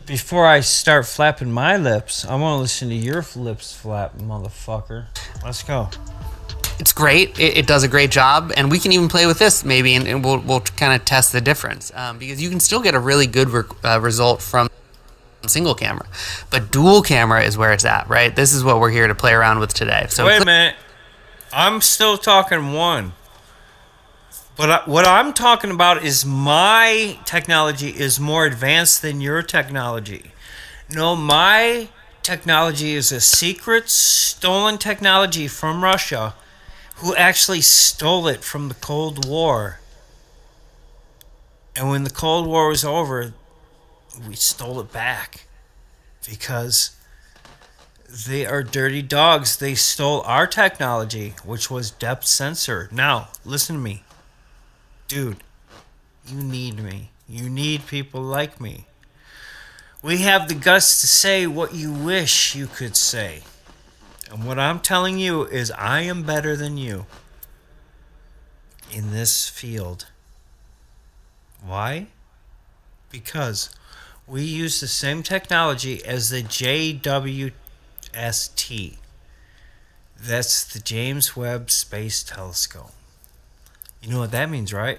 Before I start flapping my lips, I want to listen to your lips flap, motherfucker. Let's go. It's great. It does a great job, and we can even play with this maybe, and we'll kind of test the difference because you can still get a really good result from single camera, but dual camera is where it's at, right? This is what we're here to play around with today. So wait a minute, I'm still talking one, but what I'm talking about is my technology is more advanced than your technology. No, my technology is a secret stolen technology from Russia. who actually stole it from the Cold War. And when the Cold War was over, we stole it back because they are dirty dogs. They stole our technology, which was depth sensor. Now, listen to me. Dude, you need me. You need people like me. We have the guts to say what you wish you could say. And what I'm telling you is I am better than you in this field. Why? Because we use the same technology as the JWST. That's the James Webb Space Telescope. You know what that means, right?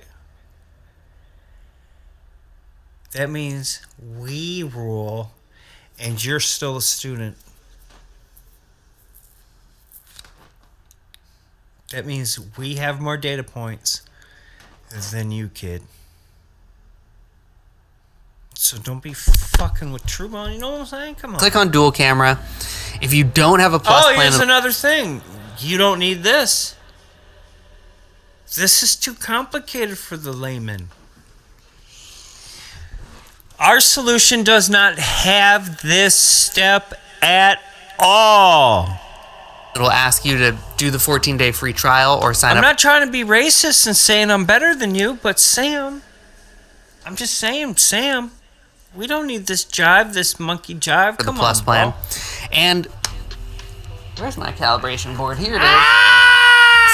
That means we rule and you're still a student. That means we have more data points than you, kid. So don't be fucking with TrueBone, you know what I'm saying? Come on. Click on dual camera. If you don't have a plus plan... here's another thing. You don't need this. This is too complicated for the layman. Our solution does not have this step at all. It'll ask you to do the 14-day free trial or sign up. I'm not trying to be racist and saying I'm better than you, but Sam, I'm just saying, Sam, we don't need this jive, this monkey jive. For Come the plus on, plan. bro. And where's my calibration board? Here it is.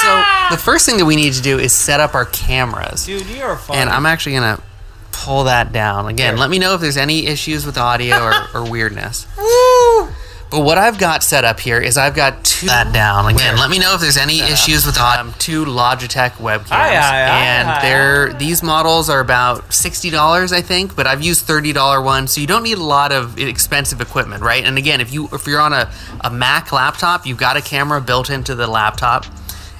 So the first thing that we need to do is set up our cameras. Dude, you're funny. And I'm actually going to pull that down. Again, let me know if there's any issues with audio or weirdness. Woo! But what I've got set up here is I've got two... That down. Again, let me know if there's any issues with two Logitech webcams. These models are about $60, I think, but I've used $30 ones, so you don't need a lot of expensive equipment, right? And again, if you're on a Mac laptop, you've got a camera built into the laptop,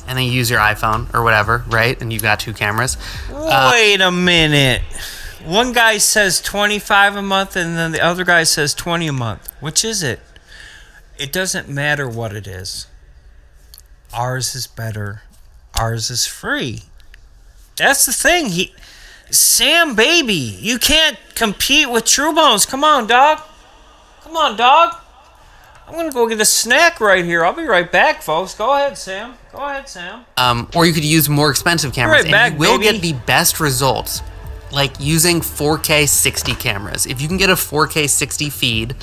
and then you use your iPhone or whatever, right? And you've got two cameras. Wait a minute. One guy says $25 a month, and then the other guy says $20 a month. Which is it? It doesn't matter what it is. Ours is better. Ours is free. That's the thing. Sam, baby, you can't compete with TrueBones. Come on, dog. Come on, dog. I'm going to go get a snack right here. I'll be right back, folks. Go ahead, Sam. Go ahead, Sam. Or you could use more expensive cameras, Right back, and you will baby. get the best results, like using 4K 60 cameras. If you can get a 4K 60 feed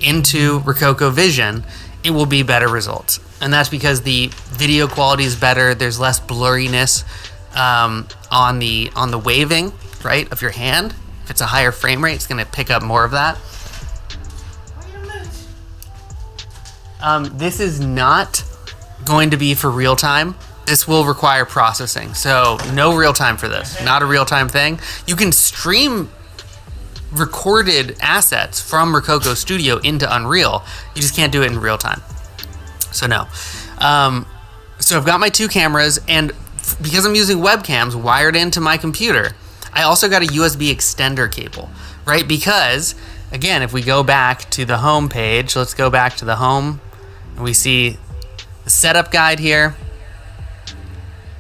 into Rococo Vision, it will be better results. And that's because the video quality is better. There's less blurriness on the waving, right, of your hand. If it's a higher frame rate, it's going to pick up more of that. This is not going to be for real time. This will require processing. So no real time for this. Not a real time thing. You can stream recorded assets from Rococo Studio into Unreal. You just can't do it in real time. So no. So I've got my two cameras, and because I'm using webcams wired into my computer, I also got a USB extender cable, right? Because again, if we go back to the home page, let's go back to the home, and we see the setup guide here.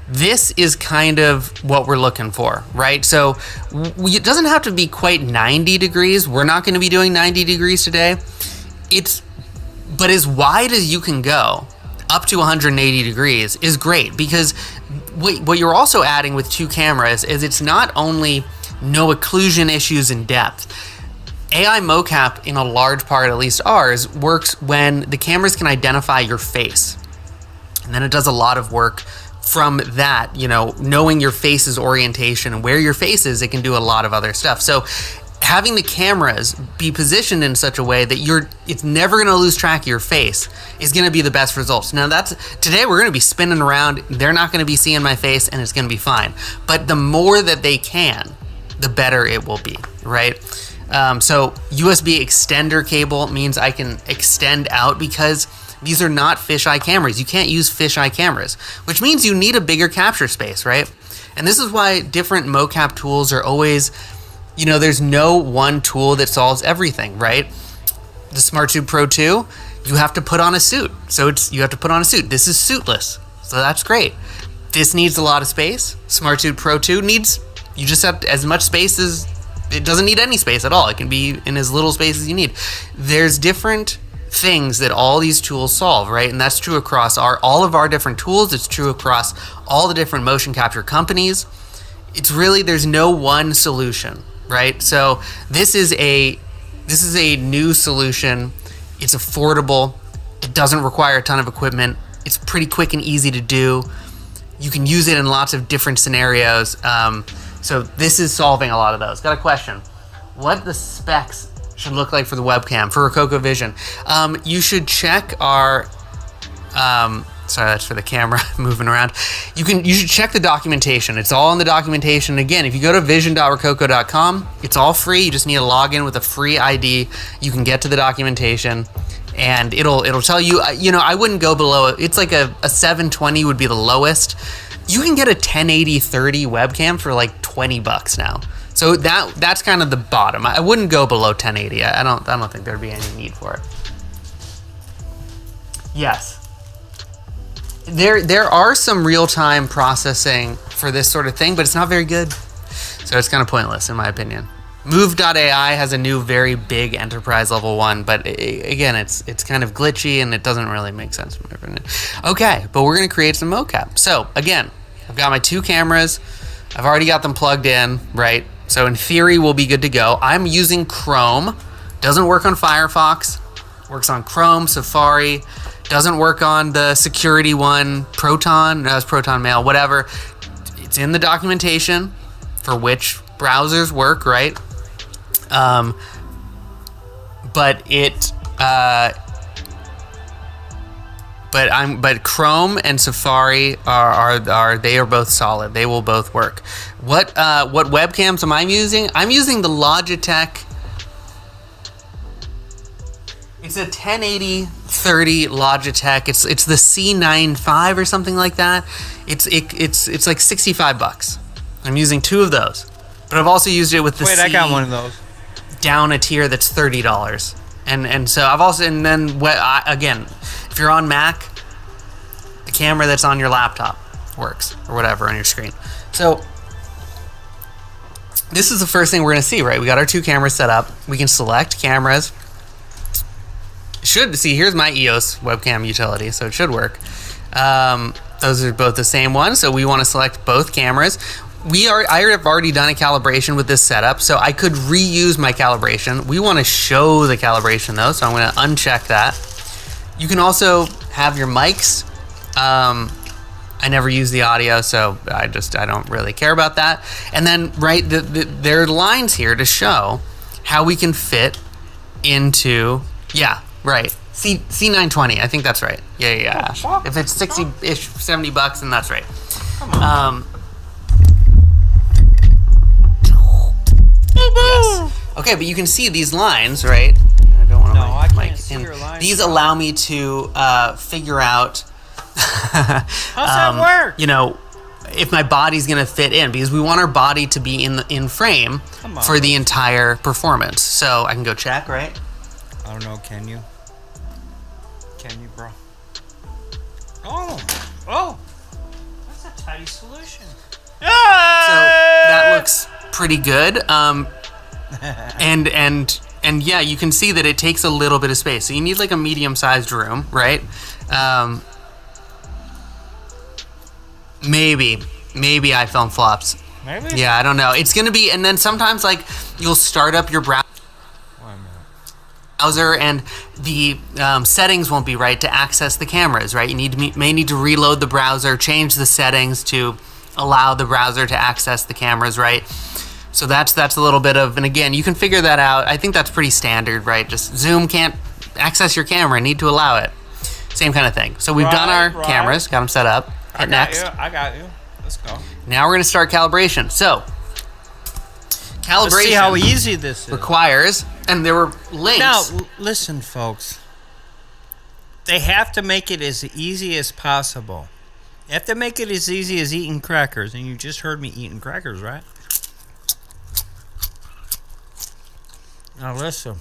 This is kind of what we're looking for, right? So it doesn't have to be quite 90 degrees. We're not going to be doing 90 degrees today. But as wide as you can go, up to 180 degrees is great, because what you're also adding with two cameras is it's not only no occlusion issues in depth. AI MOCAP, in a large part, at least ours, works when the cameras can identify your face. And then it does a lot of work from that, knowing your face's orientation and where your face is. It can do a lot of other stuff. So having the cameras be positioned in such a way that it's never going to lose track of your face is going to be the best results. Now today we're going to be spinning around. They're not going to be seeing my face, and it's going to be fine. But the more that they can, the better it will be, right? So USB extender cable means I can extend out, because these are not fisheye cameras. You can't use fisheye cameras, which means you need a bigger capture space, right? And this is why different mocap tools are always, there's no one tool that solves everything, right? The SmartTube Pro 2, you have to put on a suit. So you have to put on a suit. This is suitless. So that's great. This needs a lot of space. SmartSuit Pro 2 needs, you just have as much space as, it doesn't need any space at all. It can be in as little space as you need. There's different things that all these tools solve, right? And that's true across all of our different tools. It's true across all the different motion capture companies. It's really, there's no one solution, right? So this is a new solution. It's affordable. It doesn't require a ton of equipment. It's pretty quick and easy to do. You can use it in lots of different scenarios. So this is solving a lot of those. Got a question. What the specs should look like for the webcam for Rokoko Vision? You should check our, sorry, that's for the camera moving around. You should check the documentation. It's all in the documentation. Again, if you go to vision.rokoko.com, it's all free. You just need to log in with a free ID. You can get to the documentation, and it'll tell you. I wouldn't go below. It's like a 720 would be the lowest. You can get a 1080/30 webcam for like $20 now. So that's kind of the bottom. I wouldn't go below 1080. I don't think there'd be any need for it. Yes. There are some real-time processing for this sort of thing, but it's not very good. So it's kind of pointless in my opinion. Move.ai has a new very big enterprise level one, but again, it's kind of glitchy and it doesn't really make sense in my opinion. Okay, but we're gonna create some mocap. So again, I've got my 2 cameras. I've already got them plugged in, right? So in theory, we'll be good to go. I'm using Chrome. Doesn't work on Firefox. Works on Chrome, Safari. Doesn't work on the security one, Proton. No, it's Proton Mail, whatever. It's in the documentation for which browsers work, right? But Chrome and Safari are both solid. They will both work. What webcams am I using? I'm using the Logitech. It's a 1080/30 Logitech. It's the C95 or something like that. It's like $65. I'm using 2 of those, but I've also used it with the I got one of those. Down a tier that's $30. And so I've also, and then again, if you're on Mac, the camera that's on your laptop works or whatever on your screen. So this is the first thing we're gonna see, right? We got our 2 cameras set up. We can select cameras. Should see, here's my EOS webcam utility, so it should work. Those are both the same one, so we want to select both cameras. I have already done a calibration with this setup, so I could reuse my calibration. We want to show the calibration though, so I'm going to uncheck that. You can also have your mics. I never use the audio, so I don't really care about that. And then, right, there are lines here to show how we can fit into, yeah, right. C920, I think that's right. Yeah. If it's 60-ish, $70, then that's right. Come on. Yes. Okay, but you can see these lines, right? I don't want to. No, I can't see your lines. These allow me to figure out. How's that work? If my body's gonna fit in, because we want our body to be in frame for the entire performance. So I can go check, right? I don't know. Can you? Can you, bro? Oh, that's a tidy solution. So that looks pretty good. And yeah, you can see that it takes a little bit of space. So you need like a medium-sized room, right? Maybe iPhone flops. Maybe. Yeah, I don't know. It's gonna be, and then sometimes like you'll start up your browser and the settings won't be right to access the cameras, right? You may need to reload the browser, change the settings to allow the browser to access the cameras, right? So that's a little bit of, and again, you can figure that out. I think that's pretty standard, right? Just Zoom can't access your camera, need to allow it. Same kind of thing. So we've done our cameras, got them set up. Hit next. I got you. Let's go. Now we're gonna start calibration. So calibration. Let's see how easy this is. Requires, and there were links. Now, listen, folks. They have to make it as easy as possible. You have to make it as easy as eating crackers, and you just heard me eating crackers, right? Now listen.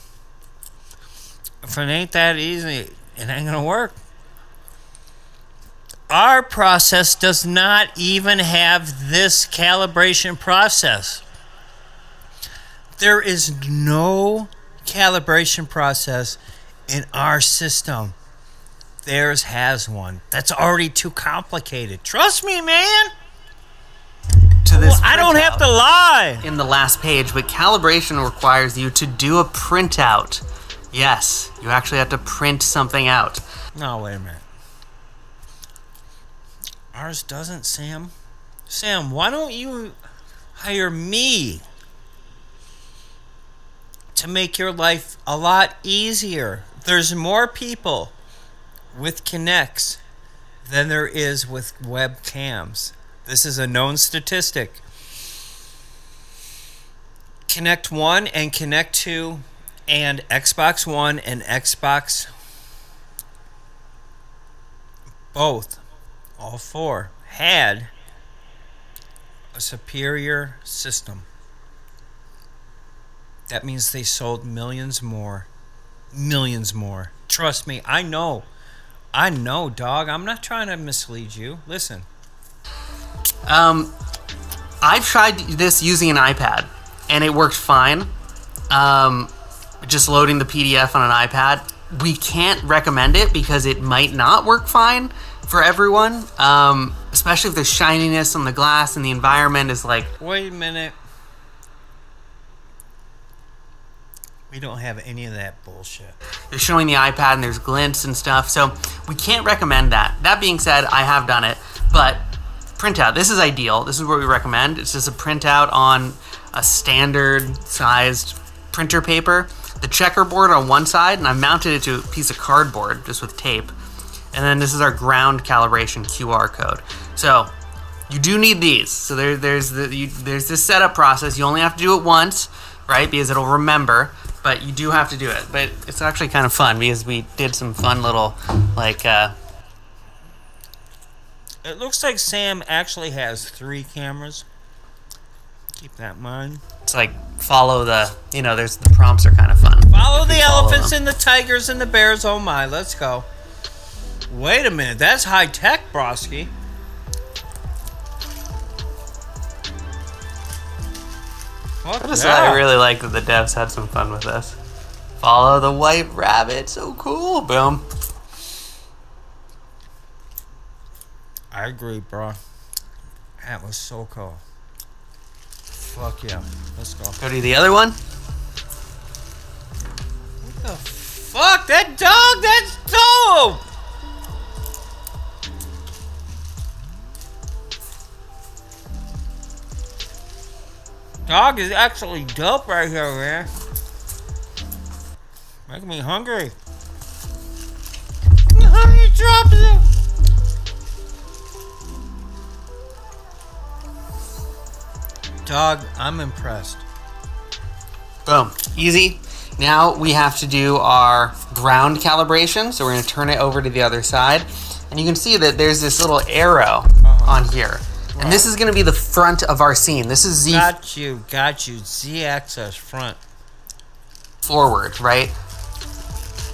If it ain't that easy, it ain't gonna work. our process does not even have this calibration process. There is no calibration process in our system. Theirs has one. That's already too complicated. Trust me, man. To this I don't have to lie. in the last page, but calibration requires you to do a printout. Yes, you actually have to print something out. No, wait a minute. Ours doesn't, Sam. Sam, why don't you hire me to make your life a lot easier? There's more people with Kinects than there is with webcams. This is a known statistic. Kinect 1 and Kinect 2 and Xbox One and Xbox, both, all four, had a superior system. That means they sold millions more. Millions more. Trust me, I know. I know, dog. I'm not trying to mislead you. Listen. I've tried this using an iPad, and it worked fine. Just loading the PDF on an iPad. We can't recommend it because it might not work fine for everyone, especially if there's shininess on the glass and the environment is like... Wait a minute. We don't have any of that bullshit. They're showing the iPad and there's glints and stuff, so we can't recommend that. That being said, I have done it, but printout, this is ideal. This is what we recommend. It's just a printout on a standard sized printer paper. The checkerboard on one side, and I've mounted it to a piece of cardboard just with tape. And then this is our ground calibration QR code. So you do need these. So there's this setup process. You only have to do it once, right? Because it'll remember. But you do have to do it. But it's actually kind of fun because we did some fun little, like... It looks like Sam actually has 3 cameras. Keep that in mind. It's like follow the... You know, there's the prompts are kind of fun. Follow the elephants and the tigers and the bears. Oh my, let's go. Wait a minute. That's high tech, broski. I really like that the devs had some fun with this. Follow the white rabbit. So cool. Boom. I agree, bro. That was so cool. Fuck yeah. Let's go. Go to the other one. What the fuck? That dog? That's dope! Dog is actually dope right here, man. Making me hungry. How many drops it? Dog, I'm impressed. Boom. Easy. Now we have to do our ground calibration. So we're going to turn it over to the other side. And you can see that there's this little arrow on here. And this is going to be the front of our scene. This is Z Got you. Z-axis front. forward, right?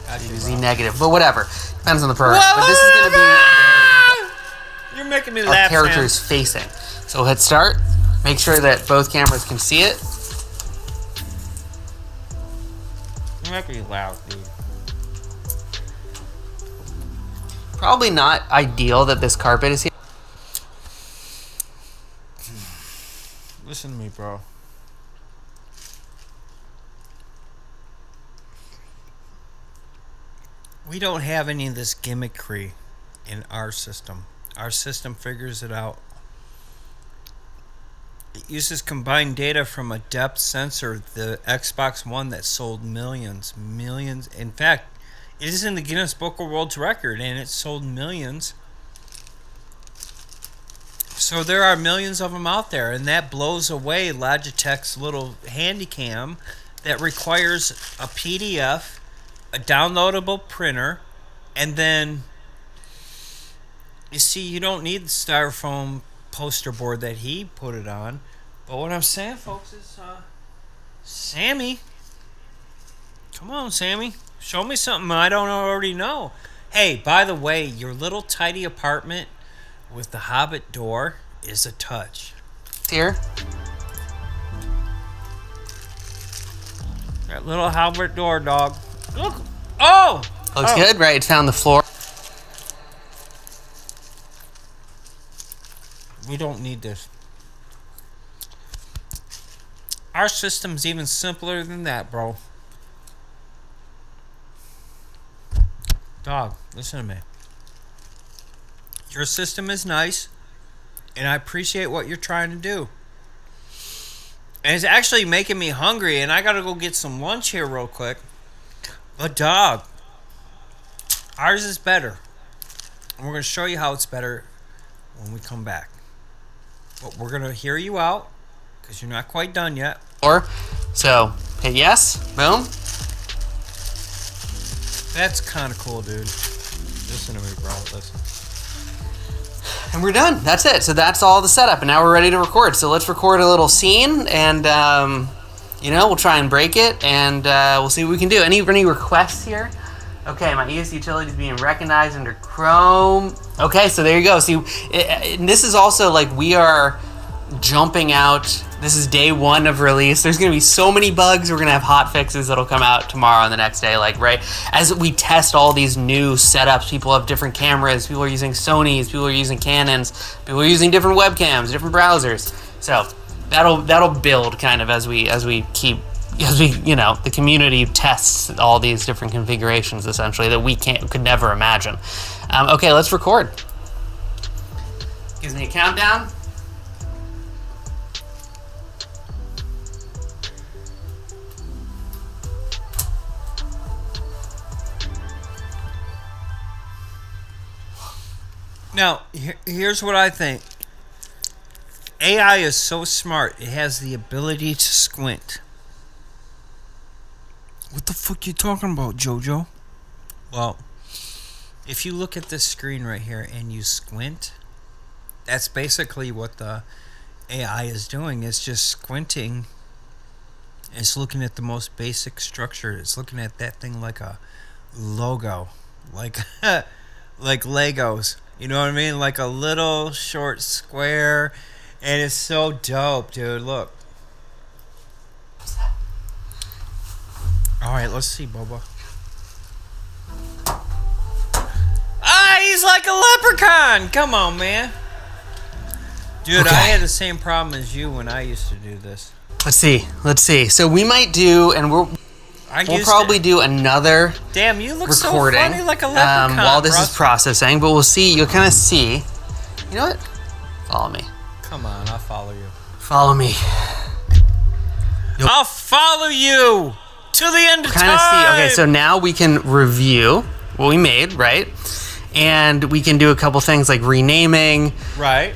Got you, Z bro. negative, but whatever. Depends on the program. Whoa, But this is going to be You're making me our laugh, characters facing. So we'll hit start. Make sure that both cameras can see it. You're making me laugh, dude. Probably not ideal that this carpet is here. Listen to me, bro. We don't have any of this gimmickry in our system. Our system figures it out. It uses combined data from a depth sensor, the Xbox One that sold millions. In fact, it is in the Guinness Book of World Records, and it sold millions. So there are millions of them out there, and that blows away Logitech's little handycam that requires a PDF, a downloadable printer, and then you see, you don't need the styrofoam poster board that he put it on. But what I'm saying, folks, is Sammy, come on, Sammy, show me something I don't already know. Hey, by the way, your little tidy apartment with the Hobbit door is a touch. Here. That little Hobbit door, dog. Look. Oh! Looks good, right? It's found the floor. We don't need this. Our system's even simpler than that, bro. Dog, listen to me. Your system is nice, and I appreciate what you're trying to do. And it's actually making me hungry, and I gotta go get some lunch here real quick. But dog, ours is better. And we're gonna show you how it's better when we come back. But we're gonna hear you out, because you're not quite done yet. So, hit yes, boom. That's kind of cool, dude. Listen to me, bro. Listen. And we're done. That's it. So that's all the setup, and now we're ready to record. So let's record a little scene, and we'll try and break it, and we'll see what we can do. Any requests here? Okay, my ES utility is being recognized under Chrome. Okay, so there you go. See, and this is also like we are jumping out. This is day 1 of release. There's going to be so many bugs. We're going to have hot fixes that'll come out tomorrow and the next day. Like, right, as we test all these new setups, people have different cameras. People are using Sonys. People are using Canons. People are using different webcams, different browsers. So that'll build kind of as we the community tests all these different configurations essentially that we could never imagine. Okay, let's record. Gives me a countdown. Now, here's what I think. AI is so smart, it has the ability to squint. What the fuck you talking about, Jojo? Well, if you look at this screen right here and you squint, that's basically what the AI is doing. It's just squinting. It's looking at the most basic structure. It's looking at that thing like a logo. Like Legos. You know what I mean? Like a little short square. And it's so dope, dude. Look. Alright, let's see, Boba. Ah, he's like a leprechaun! Come on, man. Dude, okay. I had the same problem as you when I used to do this. Let's see. So we might do, and we'll probably do another Damn, you look recording, so funny like a leprechaun, while this is processing, but we'll see. You'll kind of see. You know what? Follow me. Come on, I'll follow you. Follow me. I'll follow you to the end of time. Kind of see. Okay, so now we can review what we made, right? And we can do a couple things like renaming, right?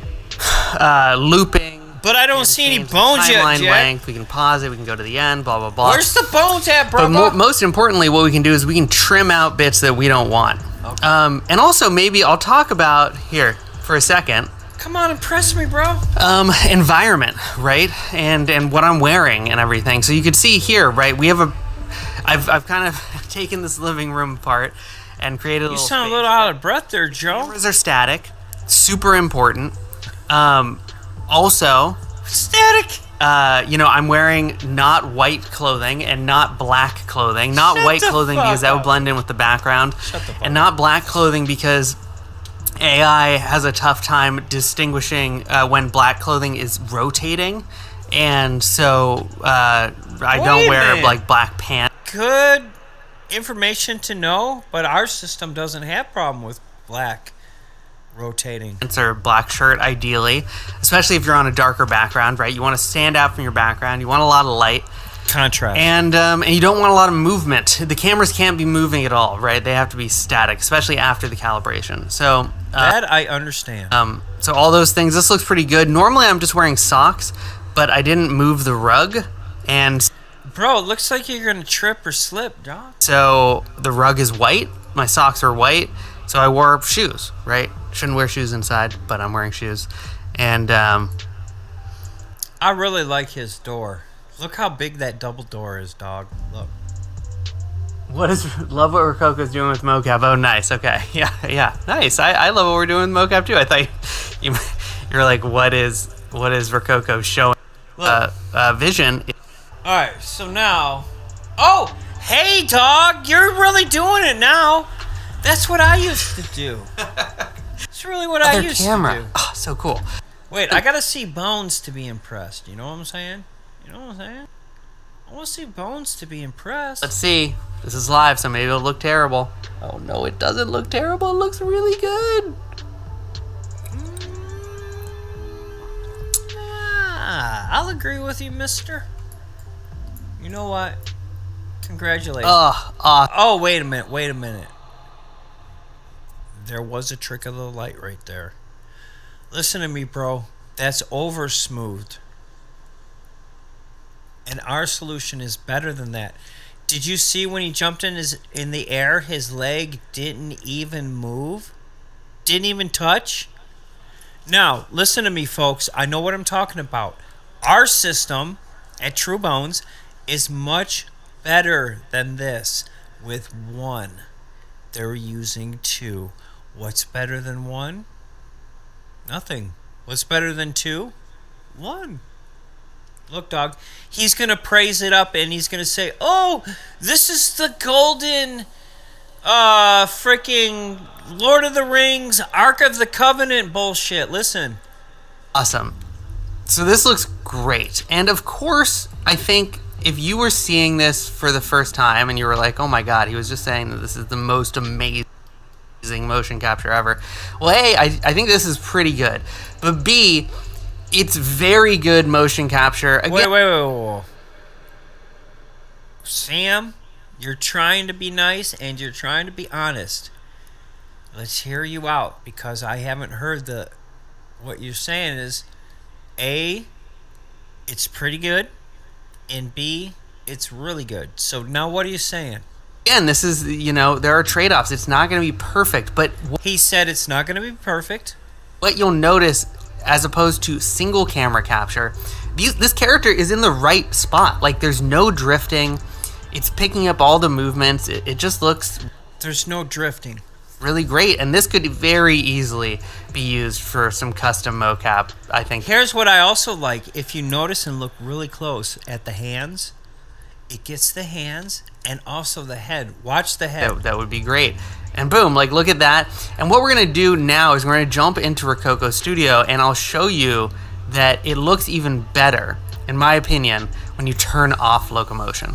Looping. But I don't see any bones yet, timeline Jack. length. We can pause it. We can go to the end. Blah blah blah. Where's the bones at, bro? But most importantly, what we can do is we can trim out bits that we don't want. Okay. And also maybe I'll talk about here for a second. Come on, impress me, bro. Environment, right? And what I'm wearing and everything. So you can see here, right? We have I've kind of taken this living room apart and created a little. You sound space. a little out of breath there, Joe. Cameras are static. Super important. Also, static. I'm wearing not white clothing and not black clothing. Not Shut white the clothing fuck because that would up. blend in with the background. Shut the fuck and not black clothing because AI has a tough time distinguishing when black clothing is rotating. And so I don't wear like black pants. Good information to know, but our system doesn't have problem with black rotating. Or black shirt, ideally, especially if you're on a darker background, right? You want to stand out from your background. You want a lot of light, contrast, and you don't want a lot of movement. The cameras can't be moving at all, right? They have to be static, especially after the calibration. So that I understand. So all those things. This looks pretty good. Normally, I'm just wearing socks, but I didn't move the rug, and bro, it looks like you're gonna trip or slip, dog. So the rug is white. My socks are white. So I wore shoes, right? Shouldn't wear shoes inside, but I'm wearing shoes. And I really like his door. Look how big that double door is, dog. Look. Love what Rococo's doing with mocap. Oh, nice. Okay, yeah, nice. I love what we're doing with mocap too. I thought you're like, what is Rococo showing? Vision. All right, so now, oh, hey, dog, you're really doing it now. That's what I used to do. It's really what I used to do. Oh, so cool. Wait, I gotta see Bones to be impressed. You know what I'm saying? You know what I'm saying? I want to see Bones to be impressed. Let's see. This is live, so maybe it'll look terrible. Oh no, it doesn't look terrible. It looks really good. I'll agree with you, mister. You know what? Congratulations. Oh, wait a minute. There was a trick of the light right there. Listen to me, bro. That's over smoothed. And our solution is better than that. Did you see when he jumped in the air, his leg didn't even move? Didn't even touch? Now, listen to me, folks. I know what I'm talking about. Our system at TrueBones is much better than this with 1. They're using 2. What's better than 1? Nothing. What's better than 2? 1. Look, dog, he's going to praise it up and he's going to say, oh, this is the golden freaking Lord of the Rings, Ark of the Covenant bullshit. Listen. Awesome. So this looks great. And of course, I think if you were seeing this for the first time and you were like, oh my God, he was just saying that this is the most amazing motion capture ever. Well, A, I think this is pretty good. But B, it's very good motion capture. Again, Wait. Sam, you're trying to be nice and you're trying to be honest. Let's hear you out because I haven't heard what you're saying is A, it's pretty good, and B, it's really good. So now what are you saying? Again, this is, there are trade-offs. It's not going to be perfect, but he said it's not going to be perfect. What you'll notice, as opposed to single camera capture, this character is in the right spot. Like, there's no drifting. It's picking up all the movements. It just looks... There's no drifting. Really great, and this could very easily be used for some custom mocap, I think. Here's what I also like. If you notice and look really close at the hands, it gets the hands and also the head. Watch the head. That would be great. And boom, like, look at that. And what we're going to do now is we're going to jump into Rococo Studio, and I'll show you that it looks even better, in my opinion, when you turn off locomotion.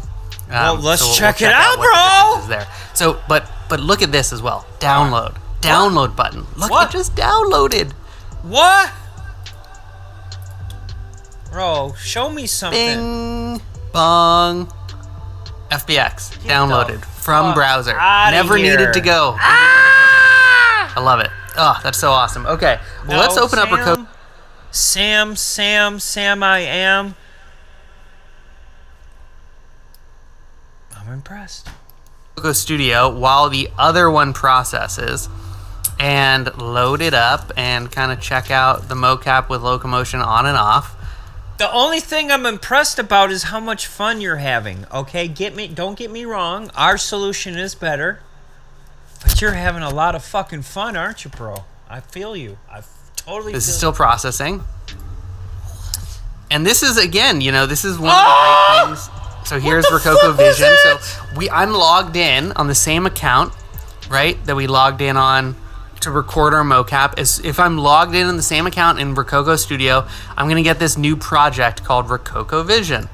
Well, let's we'll check it out, bro. There. So, but look at this as well. Download. Download button. Look, what? It just downloaded. What? Bro, show me something. Bing, bong. FBX. Downloaded from browser. Never needed to go. I love it. Oh, that's so awesome. Okay, well, let's open up Rococo. Sam, I am. I'm impressed. Rococo Studio while the other one processes and load it up and kind of check out the mocap with locomotion on and off. The only thing I'm impressed about is how much fun you're having. Okay, don't get me wrong. Our solution is better, but you're having a lot of fucking fun, aren't you, bro? I feel you. I totally. This is still processing, and this is again, this is one of the great things. So here's Rococo Vision. So I'm logged in on the same account, right, that we logged in on to record our mocap. If I'm logged in on the same account in Rococo Studio, I'm going to get this new project called Rococo Vision.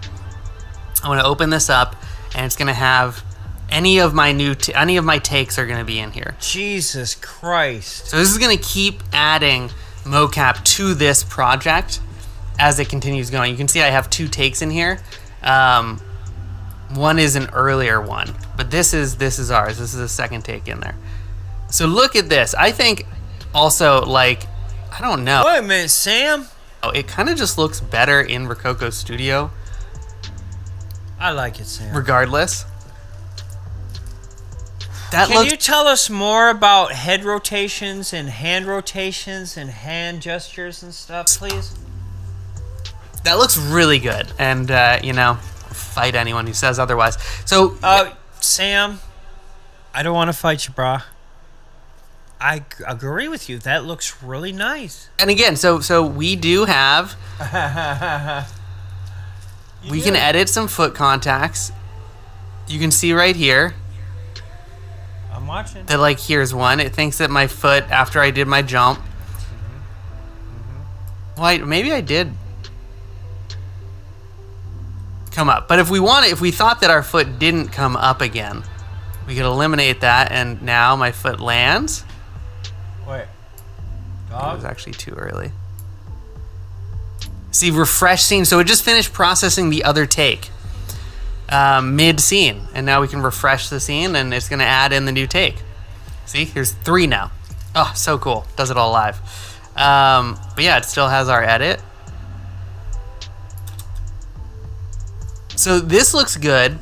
I'm going to open this up, and it's going to have any of my takes are going to be in here. Jesus Christ. So this is going to keep adding mocap to this project as it continues going. You can see I have 2 takes in here. One is an earlier one, but this is ours. This is the second take in there. So look at this. I think also, like, I don't know. Wait a minute, Sam. Oh, it kind of just looks better in Rococo Studio. I like it, Sam. Regardless. Can you tell us more about head rotations and hand rotations and hand gestures and stuff, please? That looks really good. And, fight anyone who says otherwise. So, Sam, I don't want to fight you, brah. Agree with you. That looks really nice. And again, so we do have we can edit some foot contacts. You can see right here I'm watching. that, like, here's one. It thinks that my foot, after I did my jump. Well, maybe I did come up. But if we thought that our foot didn't come up again, we could eliminate that, and now my foot lands. Wait. It Dog? was actually too early. See, refresh scene. So it just finished processing the other take mid-scene. And now we can refresh the scene, and it's going to add in the new take. See, here's 3 now. Oh, so cool. Does it all live. But yeah, it still has our edit. So this looks good,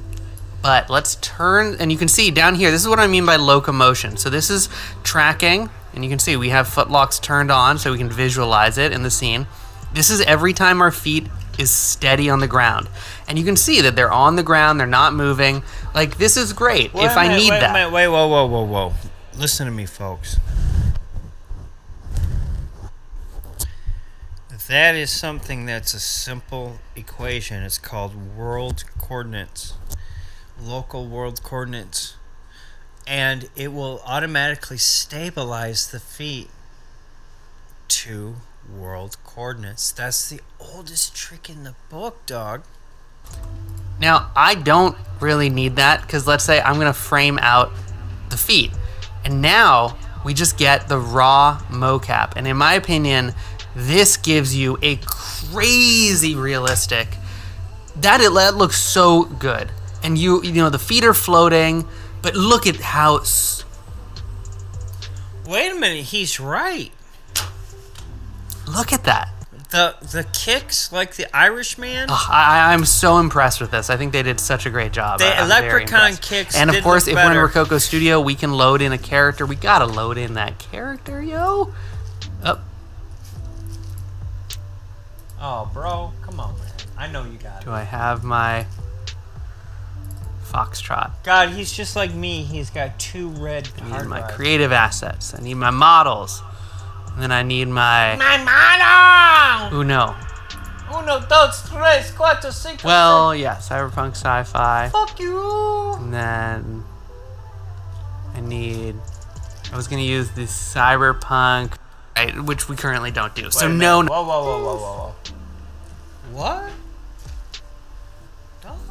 but let's turn, and you can see down here, this is what I mean by locomotion. So this is tracking, and you can see we have footlocks turned on so we can visualize it in the scene. This is every time our feet is steady on the ground. And you can see that they're on the ground, they're not moving. Like, this is great if I need that. Wait, whoa. Listen to me, folks. That is something that's a simple equation. It's called world coordinates, local world coordinates. And it will automatically stabilize the feet to world coordinates. That's the oldest trick in the book, dog. Now, I don't really need that, because let's say I'm going to frame out the feet. And now we just get the raw mocap. And in my opinion, this gives you a crazy realistic. That looks so good. And you know, the feet are floating, but look at how... Wait a minute, he's right. Look at that. The kicks, like the Irishman. Oh, I'm so impressed with this. I think they did such a great job. The I'm very leprechaun impressed. kicks And of did course, look if we're in better. Rococo Studio, we can load in a character. We gotta load in that character, yo. Oh, bro, come on, man. I know you got it. Do I have my Foxtrot? God, he's just like me. He's got 2 red I need hard my drives. creative assets. I need my models. And then I need my... model! Uno. 1, 2, 3, 4, 5. Well, yeah, cyberpunk sci-fi. Fuck you! And then I was going to use the cyberpunk, right, which we currently don't do. So Wait a no... minute. Whoa. What?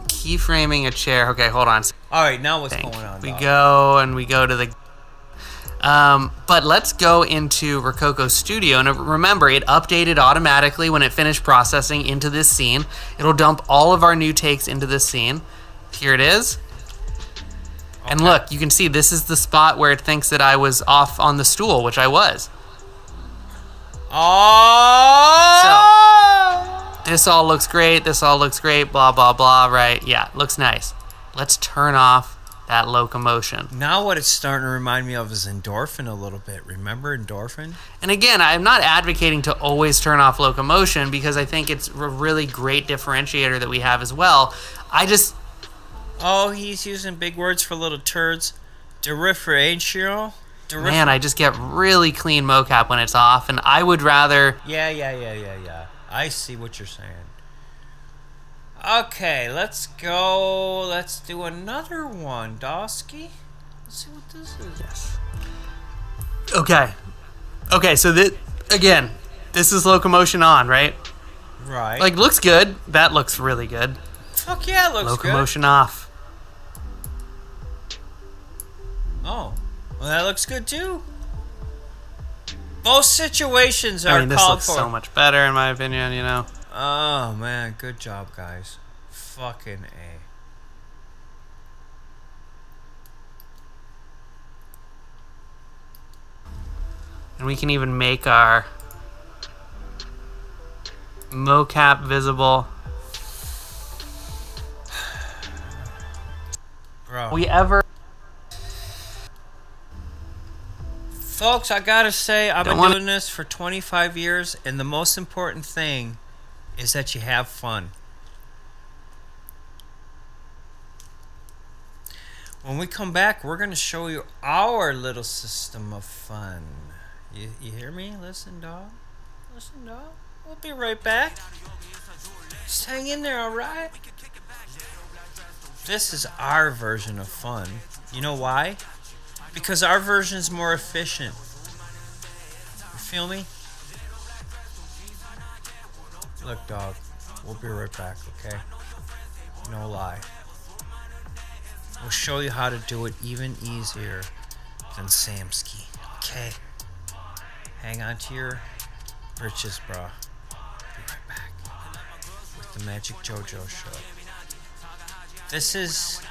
Keyframing a chair. Okay, hold on. All right, now what's Think. going on? We dog? go to the... but let's go into Rococo Studio, and remember, it updated automatically when it finished processing into this scene. It'll dump all of our new takes into this scene. Here it is. Okay. And look, you can see this is the spot where it thinks that I was off on the stool, which I was. Oh! This all looks great, blah, blah, blah, right? Yeah, looks nice. Let's turn off that locomotion. Now what it's starting to remind me of is endorphin a little bit. Remember endorphin? And again, I'm not advocating to always turn off locomotion, because I think it's a really great differentiator that we have as well. Oh, he's using big words for little turds. Differential? Man, I just get really clean mocap when it's off, and I would rather... Yeah. I see what you're saying. Okay, let's go. Let's do another one, Dosky. Let's see what this is. Yes. Okay, so this is locomotion on, right? Right. Like, looks good. That looks really good. Fuck yeah, it looks Locomotion off. good. Oh, well, that looks good too. Both situations are This called looks for. so much better, in my opinion, you know? Oh man, good job, guys. Fucking A. And we can even make our mocap visible. Bro. Folks, I gotta say, I've been doing this for 25 years, and the most important thing is that you have fun. When we come back, we're going to show you our little system of fun. You hear me? Listen, dog. Listen, dog. We'll be right back. Just hang in there, alright? This is our version of fun. You know why? Because our version's more efficient. You feel me? Look, dog. We'll be right back, okay? No lie. We'll show you how to do it even easier than Samsky, okay? Hang on to your britches, bro. Be right back with the Magic JoJo Show. This is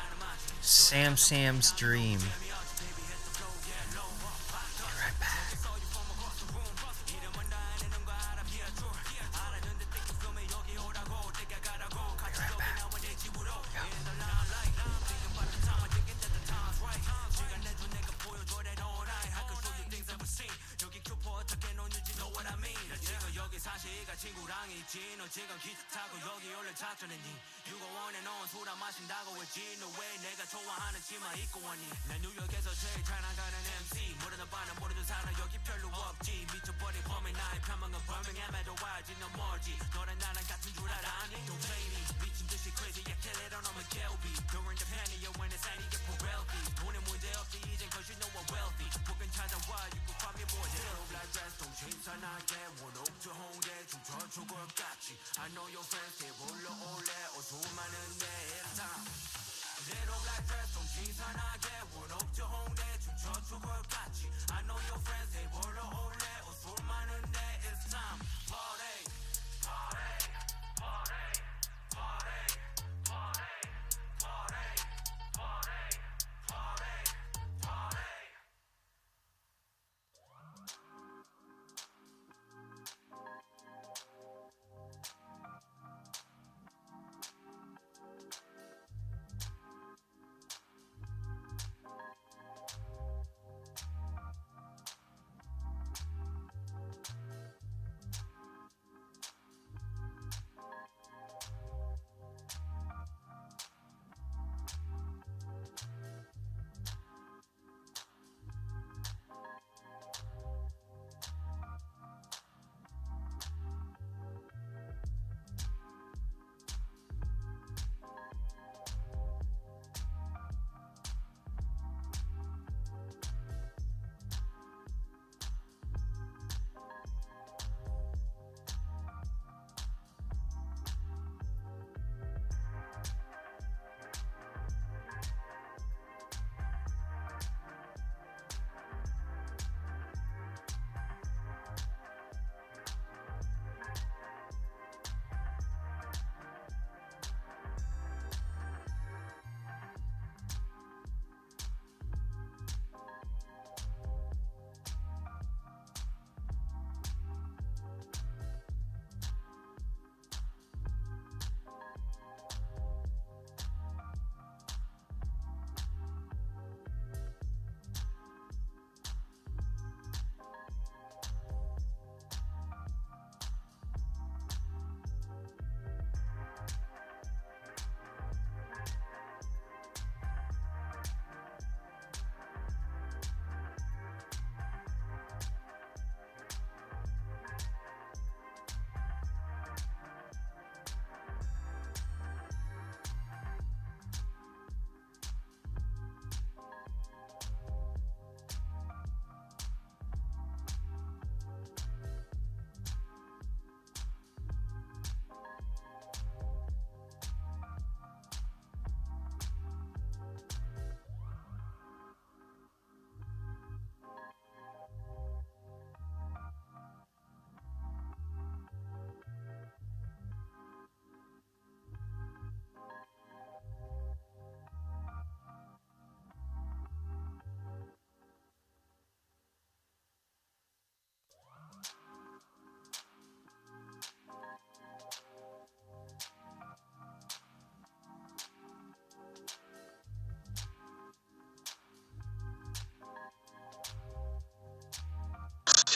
Sam's dream. Be right back. Be right back. Yeah.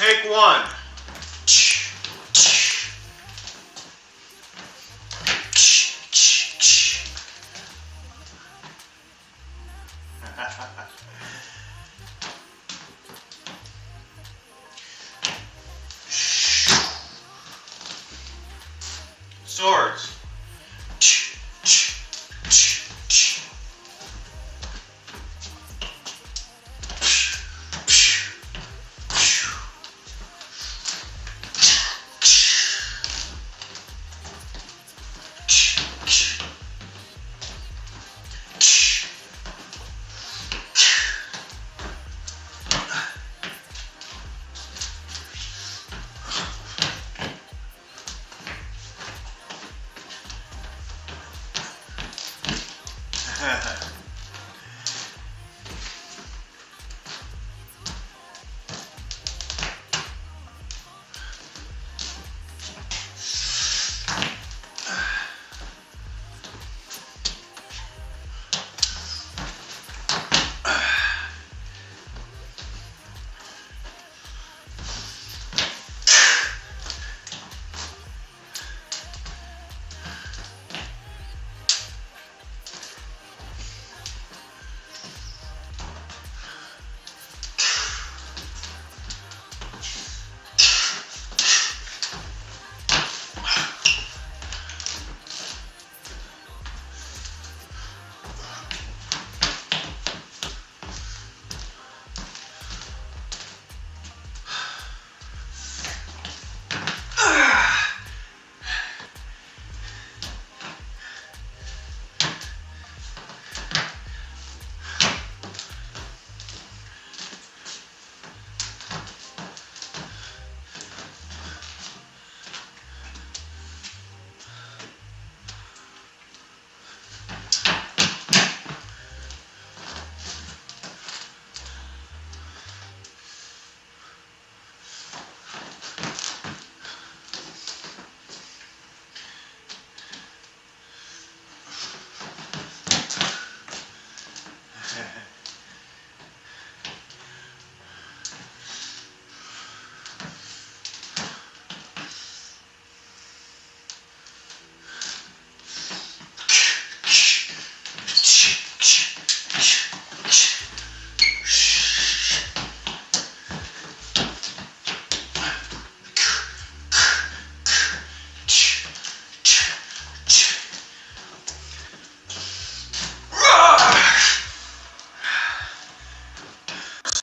Take one.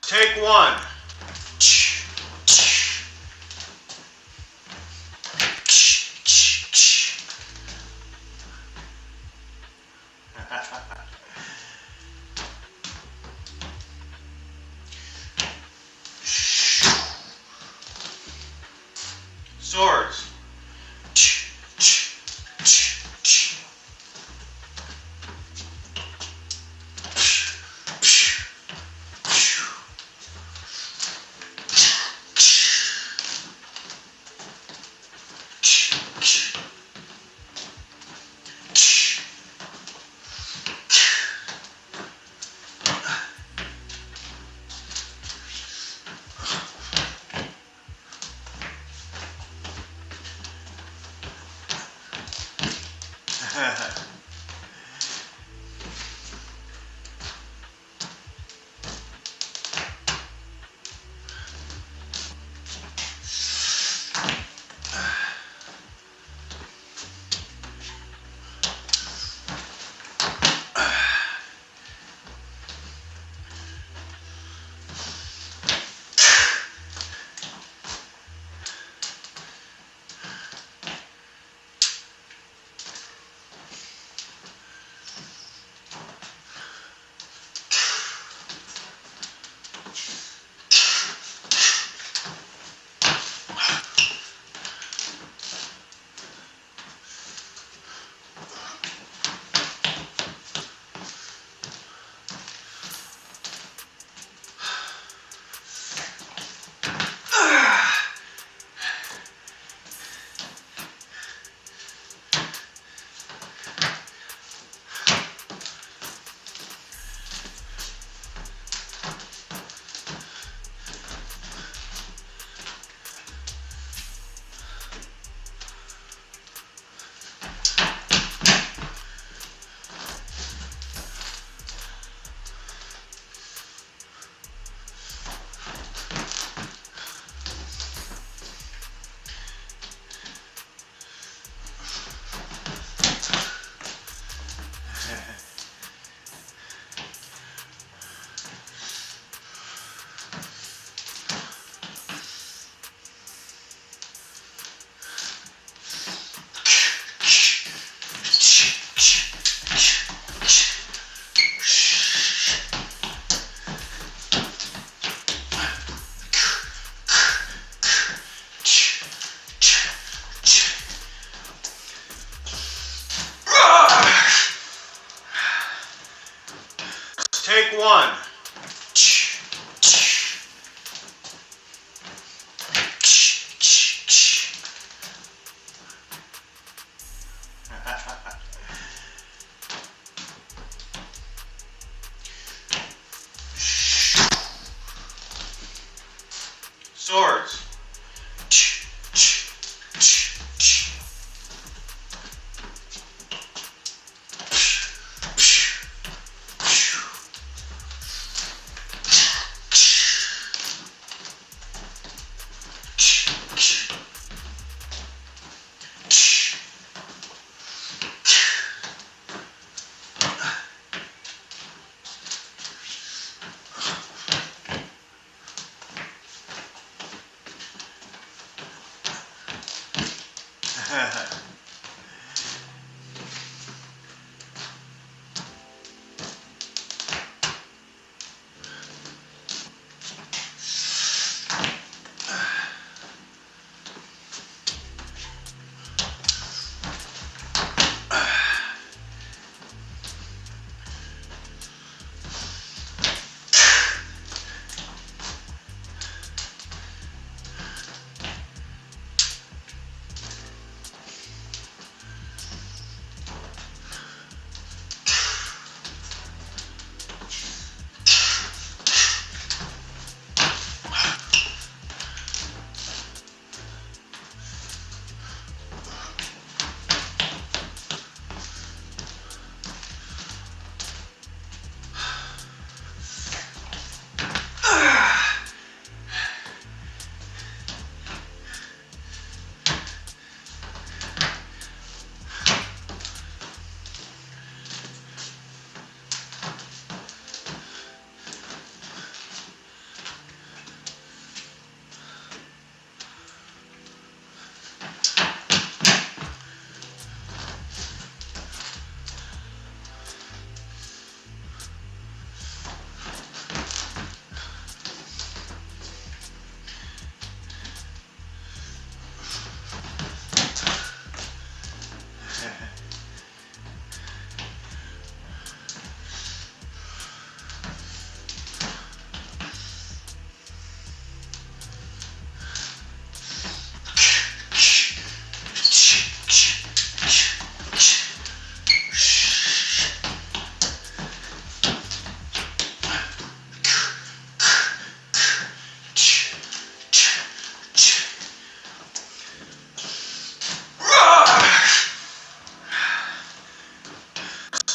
Take one. Swords. one. Swords.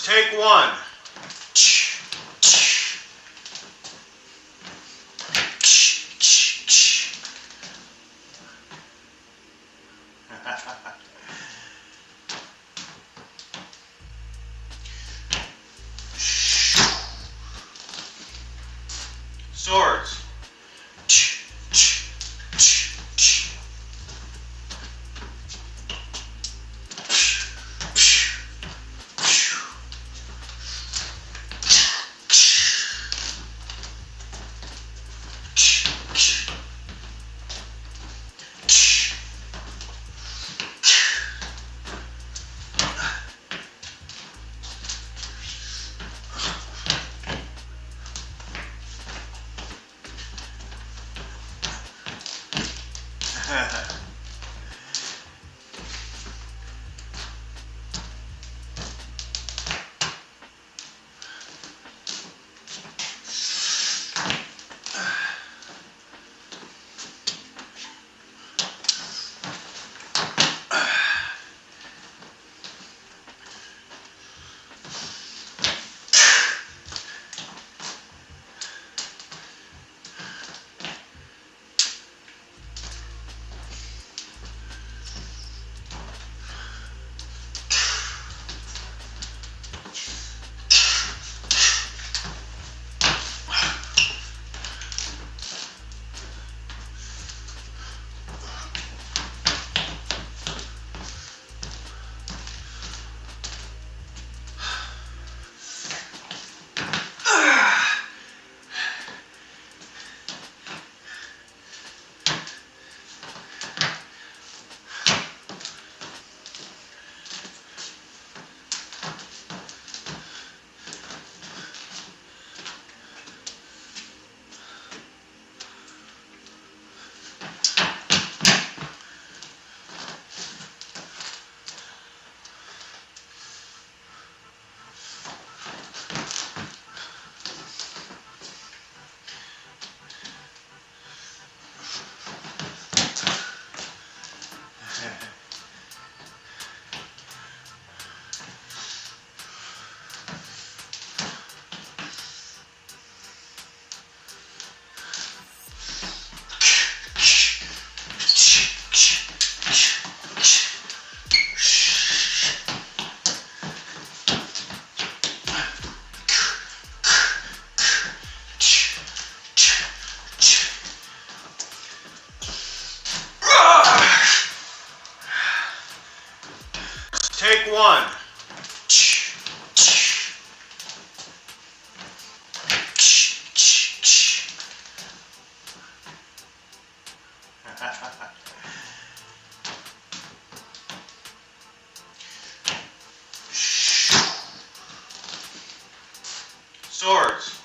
Take one. Swords. one. Swords.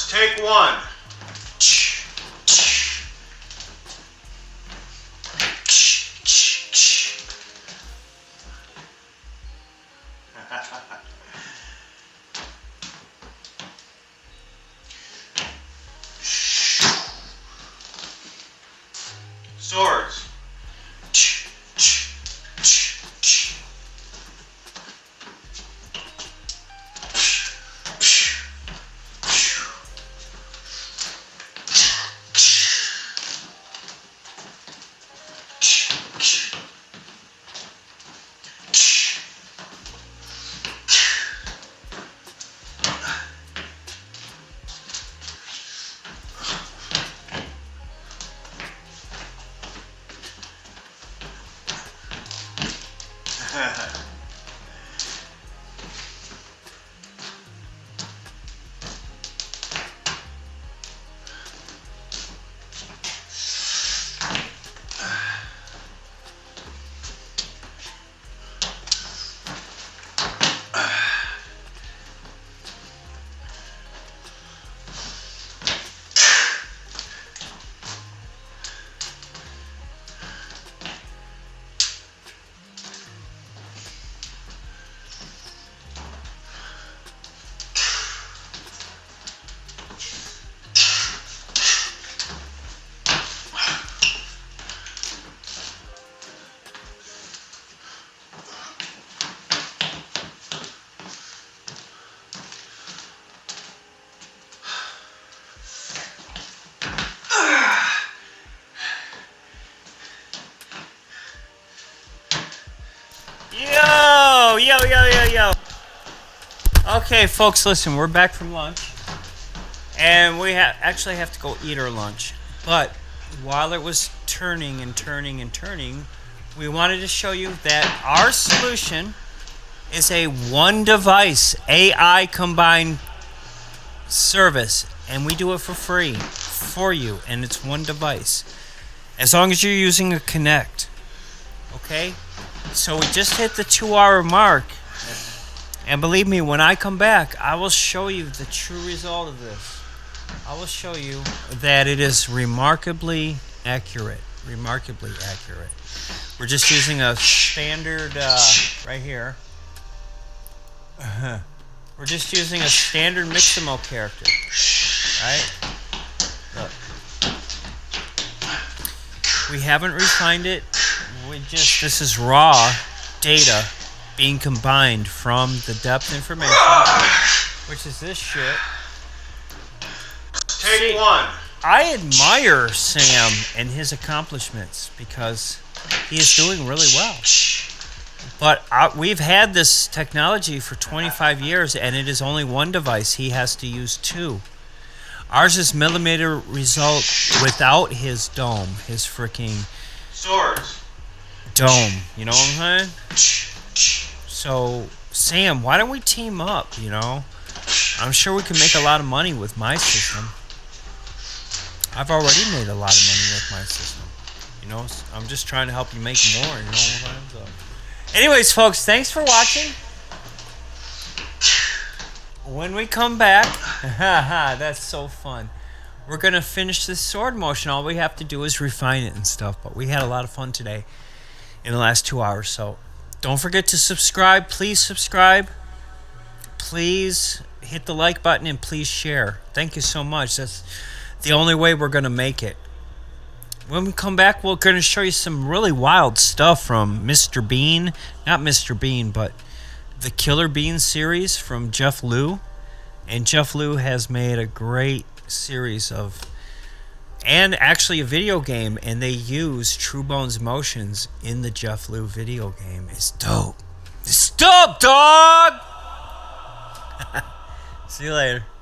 Take one. Swords. Yo. Okay, folks, listen, we're back from lunch. And we actually have to go eat our lunch. But while it was turning and turning and turning, we wanted to show you that our solution is a one device AI combined service, and we do it for free for you, and it's one device as long as you're using a Kinect. Okay, so we just hit the 2-hour mark, and believe me, when I come back, I will show you the true result of this. I will show you that it is remarkably accurate. Remarkably accurate. We're just using a standard right here. We're just using a standard Mixamo character, right? Look. We haven't refined it. This is raw data being combined from the depth information, which is this shit. Take one. I admire Sam and his accomplishments because he is doing really well. But we've had this technology for 25 years, and it is only one device. He has to use two. Ours is millimeter result without his dome, his freaking Swords. dome. You know what I'm saying? So, Sam, why don't we team up, you know? I'm sure we can make a lot of money with my system. I've already made a lot of money with my system. You know, I'm just trying to help you make more, you know what I'm saying? So, anyways, folks, thanks for watching. When we come back, that's so fun. We're going to finish this sword motion. All we have to do is refine it and stuff. But we had a lot of fun today in the last 2 hours. So don't forget to subscribe. Please subscribe. Please hit the like button and please share. Thank you so much. That's the only way we're going to make it. When we come back, we're going to show you some really wild stuff from Mr. Bean. Not Mr. Bean, but the Killer Bean series from Jeff Liu. And Jeff Liu has made a great series of, and actually a video game, and they use TRUEBONES motions in the Jeff Liu video game. It's dope. It's dope, dog! See you later.